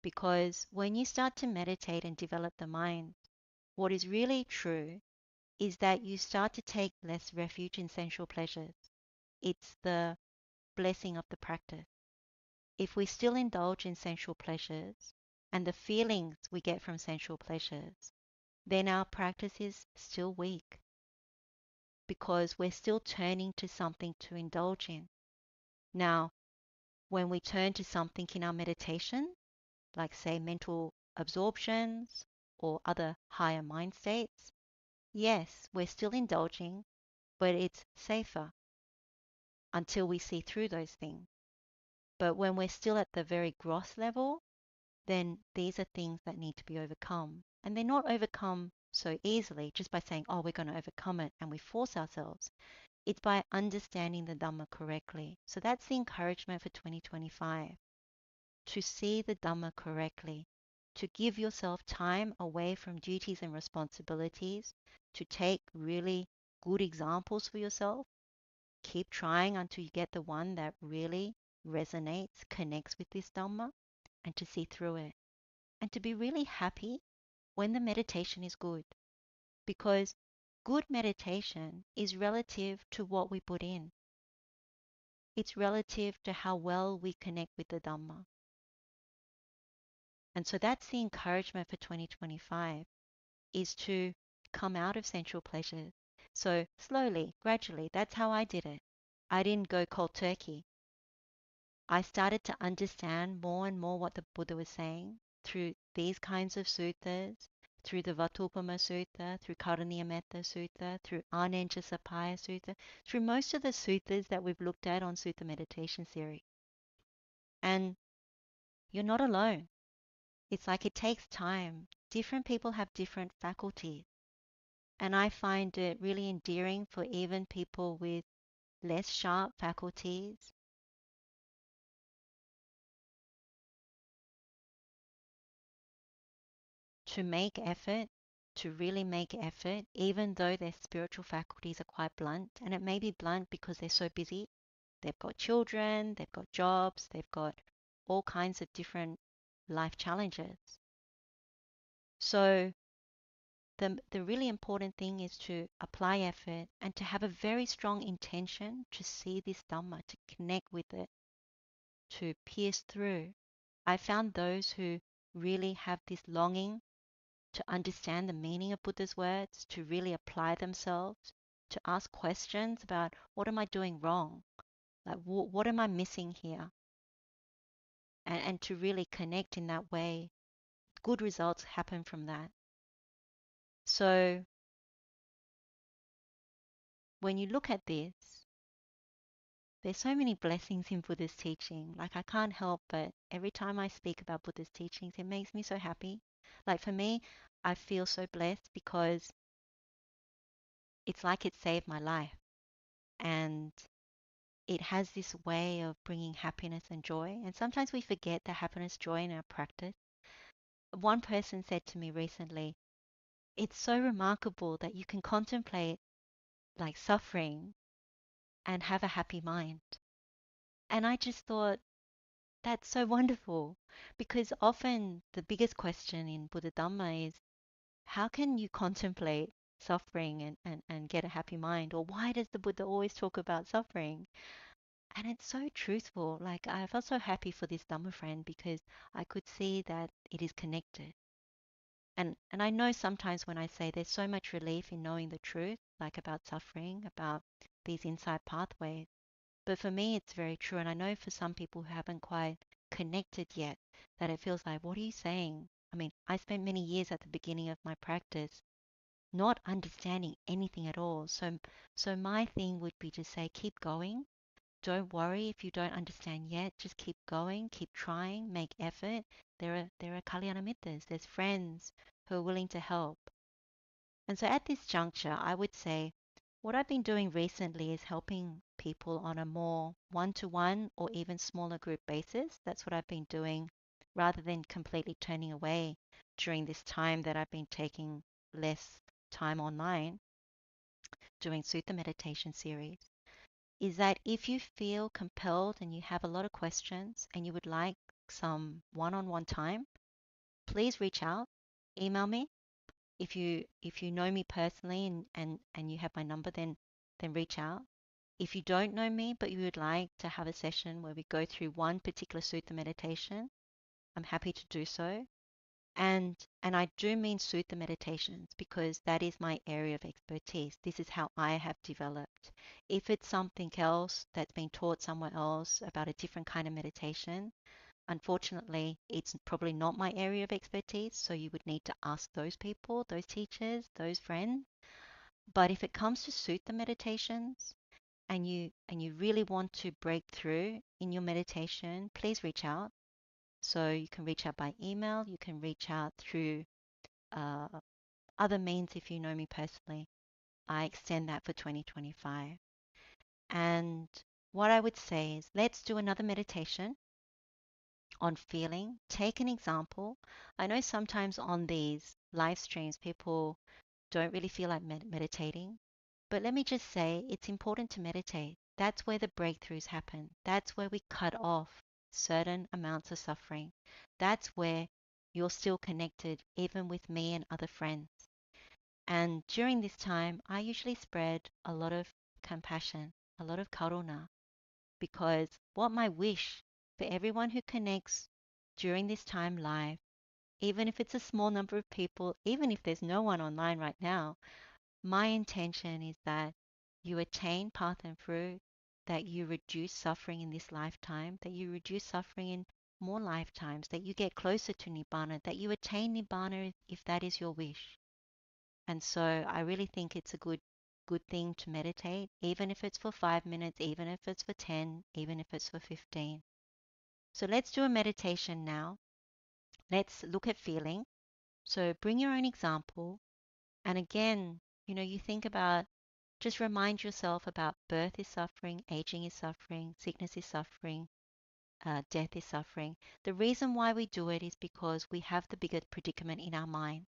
Because when you start to meditate and develop the mind, what is really true is that you start to take less refuge in sensual pleasures. It's the blessing of the practice. If we still indulge in sensual pleasures and the feelings we get from sensual pleasures, then our practice is still weak because we're still turning to something to indulge in. Now, when we turn to something in our meditation, like say mental absorptions or other higher mind states, yes, we're still indulging, but it's safer until we see through those things. But when we're still at the very gross level, then these are things that need to be overcome. And they're not overcome so easily just by saying, oh, we're going to overcome it and we force ourselves. It's by understanding the Dhamma correctly. So that's the encouragement for 2025. To see the Dhamma correctly, to give yourself time away from duties and responsibilities, to take really good examples for yourself. Keep trying until you get the one that really resonates, connects with this Dhamma, and to see through it. And to be really happy when the meditation is good. Because good meditation is relative to what we put in. It's relative to how well we connect with the Dhamma. And so that's the encouragement for 2025, is to come out of sensual pleasures. So slowly, gradually, that's how I did it. I didn't go cold turkey. I started to understand more and more what the Buddha was saying through these kinds of suttas, through the Vatupama Sutta, through Karaniya Metta Sutta, through Anenja Sapaya Sutta, through most of the suttas that we've looked at on Sutta Meditation Series. And you're not alone. It's like it takes time. Different people have different faculties. And I find it really endearing for even people with less sharp faculties to make effort, to really make effort, even though their spiritual faculties are quite blunt. And it may be blunt because they're so busy. They've got children, they've got jobs, they've got all kinds of different life challenges. So the really important thing is to apply effort and to have a very strong intention to see this Dhamma, to connect with it, to pierce through. I found those who really have this longing to understand the meaning of Buddha's words, to really apply themselves, to ask questions about what am I doing wrong? Like, what am I missing here? And to really connect in that way, good results happen from that. So when you look at this, there's so many blessings in Buddha's teaching. Like, I can't help but every time I speak about Buddha's teachings, it makes me so happy. Like, for me, I feel so blessed because it's like it saved my life. And it has this way of bringing happiness and joy. And sometimes we forget the happiness, joy in our practice. One person said to me recently, it's so remarkable that you can contemplate like suffering and have a happy mind. And I just thought, that's so wonderful because often the biggest question in Buddha Dhamma is how can you contemplate suffering and get a happy mind? Or why does the Buddha always talk about suffering? And it's so truthful. Like, I felt so happy for this Dhamma friend because I could see that it is connected. And I know sometimes when I say there's so much relief in knowing the truth, like about suffering, about these inside pathways. But for me, it's very true. And I know for some people who haven't quite connected yet, that it feels like, what are you saying? I mean, I spent many years at the beginning of my practice not understanding anything at all. So my thing would be to say, keep going. Don't worry if you don't understand yet. Just keep going, keep trying, make effort. There are kalyana mittas, there's friends who are willing to help. And so at this juncture, I would say what I've been doing recently is helping people on a more one-to-one or even smaller group basis. That's what I've been doing rather than completely turning away during this time that I've been taking less time online doing Sutta meditation series. Is that if you feel compelled and you have a lot of questions and you would like some one-on-one time, please reach out, email me. If you know me personally and you have my number, then reach out. If you don't know me but you would like to have a session where we go through one particular sutta meditation, I'm happy to do so. And I do mean sutta meditations because that is my area of expertise. This is how I have developed. If it's something else that's been taught somewhere else about a different kind of meditation, unfortunately, it's probably not my area of expertise. So you would need to ask those people, those teachers, those friends. But if it comes to sutta meditations and you really want to break through in your meditation, please reach out. So you can reach out by email, you can reach out through uh, other means if you know me personally. I extend that for 2025. And what I would say is let's do another meditation on feeling. Take an example. I know sometimes on these live streams, people don't really feel like meditating. But let me just say, it's important to meditate. That's where the breakthroughs happen. That's where we cut off certain amounts of suffering. That's where you're still connected, even with me and other friends. And during this time, I usually spread a lot of compassion, a lot of karuna, because what my wish for everyone who connects during this time live, even if it's a small number of people, even if there's no one online right now, my intention is that you attain path and fruit, that you reduce suffering in this lifetime, that you reduce suffering in more lifetimes, that you get closer to Nibbana, that you attain Nibbana if that is your wish. And so I really think it's a good thing to meditate, even if it's for 5 minutes, even if it's for 10, even if it's for 15. So let's do a meditation now. Let's look at feeling. So bring your own example. And again, you think about, just remind yourself about birth is suffering, aging is suffering, sickness is suffering, death is suffering. The reason why we do it is because we have the bigger predicament in our mind.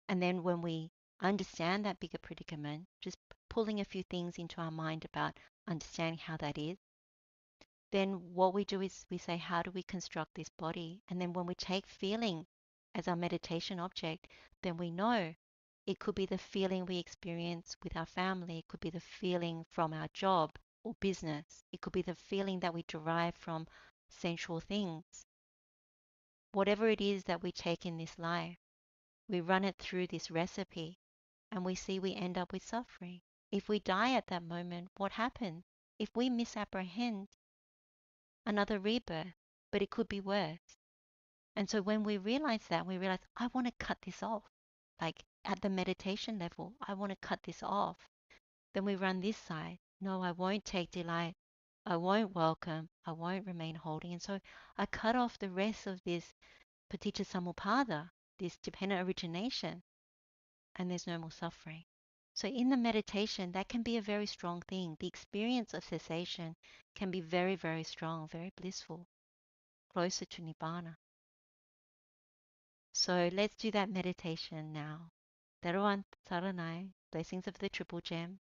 And then when we understand that bigger predicament, just pulling a few things into our mind about understanding how that is, then what we do is we say, how do we construct this body? And then when we take feeling as our meditation object, then we know it could be the feeling we experience with our family, it could be the feeling from our job or business, it could be the feeling that we derive from sensual things. Whatever it is that we take in this life, we run it through this recipe and we see we end up with suffering. If we die at that moment, what happens? If we misapprehend, another rebirth, but it could be worse. And so when we realize that, we realize, I want to cut this off. Like at the meditation level, I want to cut this off. Then we run this side. No, I won't take delight. I won't welcome. I won't remain holding. And so I cut off the rest of this paticca samuppada, this dependent origination, and there's no more suffering. So in the meditation, that can be a very strong thing. The experience of cessation can be very, very strong, very blissful, closer to nibbana. So let's do that meditation now. Theruwan, saranai, blessings of the Triple Gem.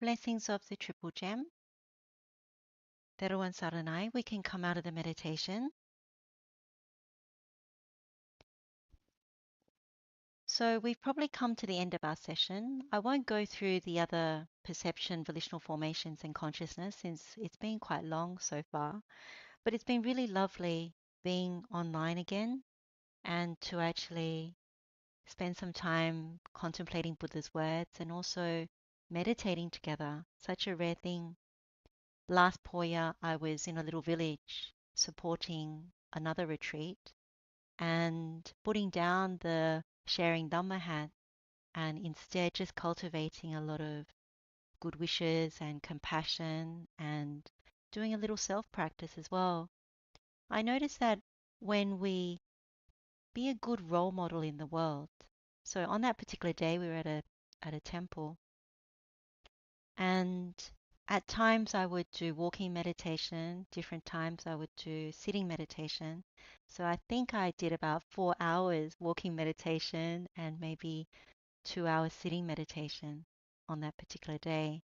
Blessings of the Triple Gem. Theruwan saranai. We can come out of the meditation. So we've probably come to the end of our session. I won't go through the other perception, volitional formations, and consciousness since it's been quite long so far. But it's been really lovely being online again and to actually spend some time contemplating Buddha's words and also meditating together. Such a rare thing. Last poya, I was in a little village supporting another retreat and putting down the sharing Dhamma hat and instead just cultivating a lot of good wishes and compassion and doing a little self practice as well. I noticed that when we be a good role model in the world. So on that particular day we were at a temple, and at times I would do walking meditation, different times I would do sitting meditation. So I think I did about 4 hours walking meditation and maybe 2 hours sitting meditation on that particular day.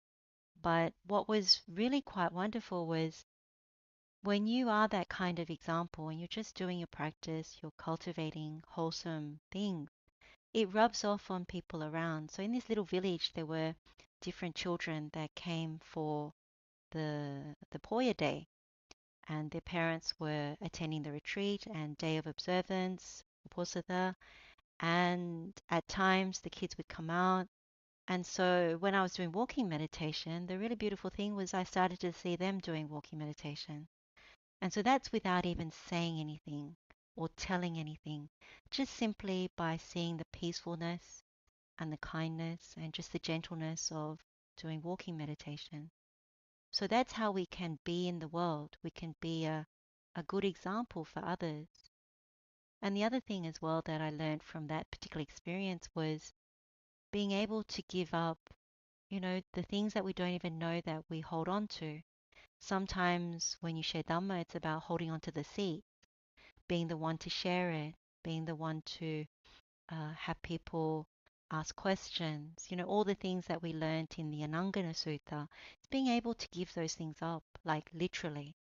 But what was really quite wonderful was when you are that kind of example and you're just doing your practice, you're cultivating wholesome things, it rubs off on people around. So in this little village, there were different children that came for the poya day, and their parents were attending the retreat and day of observance, uposatha, and at times the kids would come out. And so when I was doing walking meditation, the really beautiful thing was I started to see them doing walking meditation. And so that's without even saying anything or telling anything, just simply by seeing the peacefulness and the kindness and just the gentleness of doing walking meditation. So that's how we can be in the world. We can be a good example for others. And the other thing as well that I learned from that particular experience was being able to give up, the things that we don't even know that we hold on to. Sometimes when you share Dhamma, it's about holding on to the seed, being the one to share it, being the one to have people ask questions, all the things that we learned in the Anangana Sutta. It's being able to give those things up, like literally,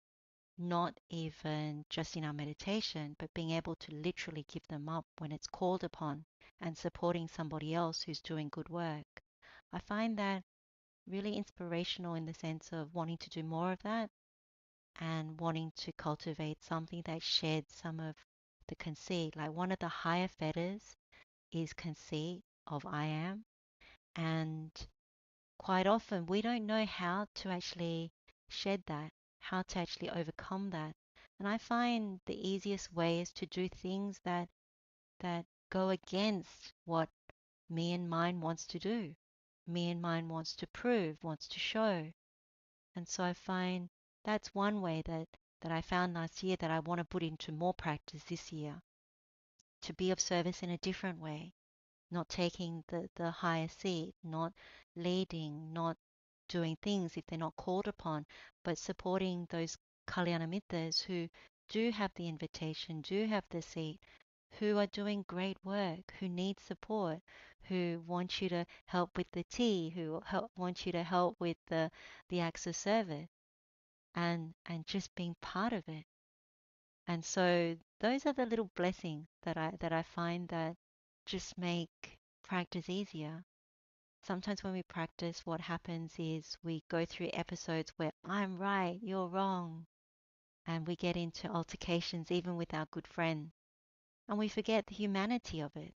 not even just in our meditation, but being able to literally give them up when it's called upon and supporting somebody else who's doing good work. I find that really inspirational in the sense of wanting to do more of that and wanting to cultivate something that sheds some of the conceit. Like one of the higher fetters is conceit of I am. And quite often we don't know how to actually shed that, how to actually overcome that. And I find the easiest way is to do things that go against what me and mine wants to do. Me and mine wants to prove, wants to show. And so I find that's one way that I found last year that I want to put into more practice this year, to be of service in a different way, not taking the higher seat, not leading, not doing things if they're not called upon, but supporting those Kalyana Mittas who do have the invitation, do have the seat, who are doing great work, who need support, who want you to help with the tea, who want you to help with the acts of service and just being part of it. And so those are the little blessings that I find that just make practice easier. Sometimes when we practice, what happens is we go through episodes where I'm right, you're wrong, and we get into altercations even with our good friend, and we forget the humanity of it.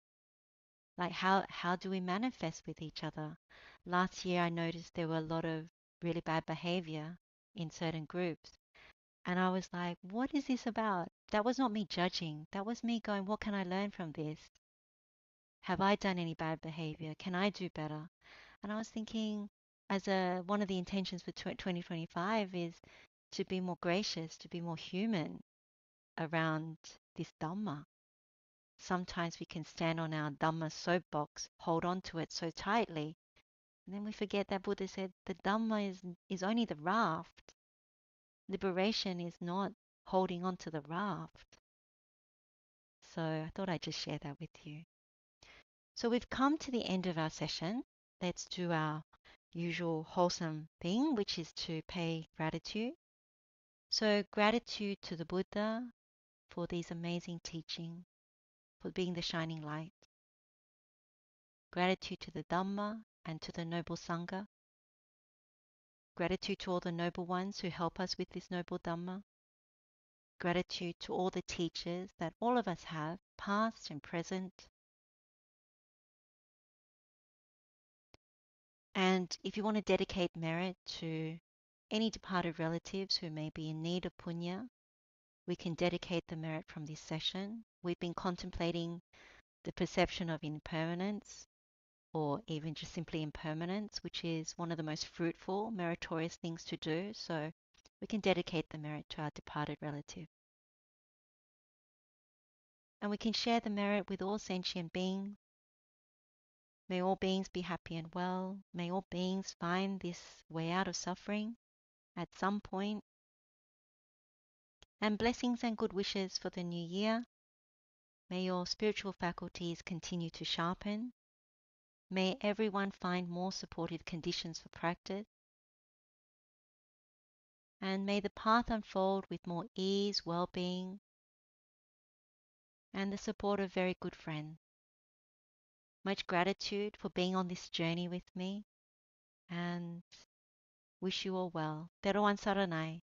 Like how do we manifest with each other? Last year I noticed there were a lot of really bad behavior in certain groups. And I was like, what is this about? That was not me judging. That was me going, what can I learn from this? Have I done any bad behavior? Can I do better? And I was thinking, one of the intentions for 2025 is to be more gracious, to be more human around this Dhamma. Sometimes we can stand on our Dhamma soapbox, hold on to it so tightly, and then we forget that Buddha said the Dhamma is only the raft. Liberation is not holding on to the raft. So I thought I'd just share that with you. So we've come to the end of our session. Let's do our usual wholesome thing, which is to pay gratitude. So gratitude to the Buddha for these amazing teachings, for being the shining light. Gratitude to the Dhamma and to the noble Sangha. Gratitude to all the noble ones who help us with this noble Dhamma. Gratitude to all the teachers that all of us have, past and present. And if you want to dedicate merit to any departed relatives who may be in need of punya, we can dedicate the merit from this session. We've been contemplating the perception of impermanence, or even just simply impermanence, which is one of the most fruitful, meritorious things to do. So we can dedicate the merit to our departed relative. And we can share the merit with all sentient beings. May all beings be happy and well. May all beings find this way out of suffering at some point. And blessings and good wishes for the new year. May your spiritual faculties continue to sharpen. May everyone find more supportive conditions for practice. And may the path unfold with more ease, well-being, and the support of very good friends. Much gratitude for being on this journey with me, and wish you all well. Theruwan saranai.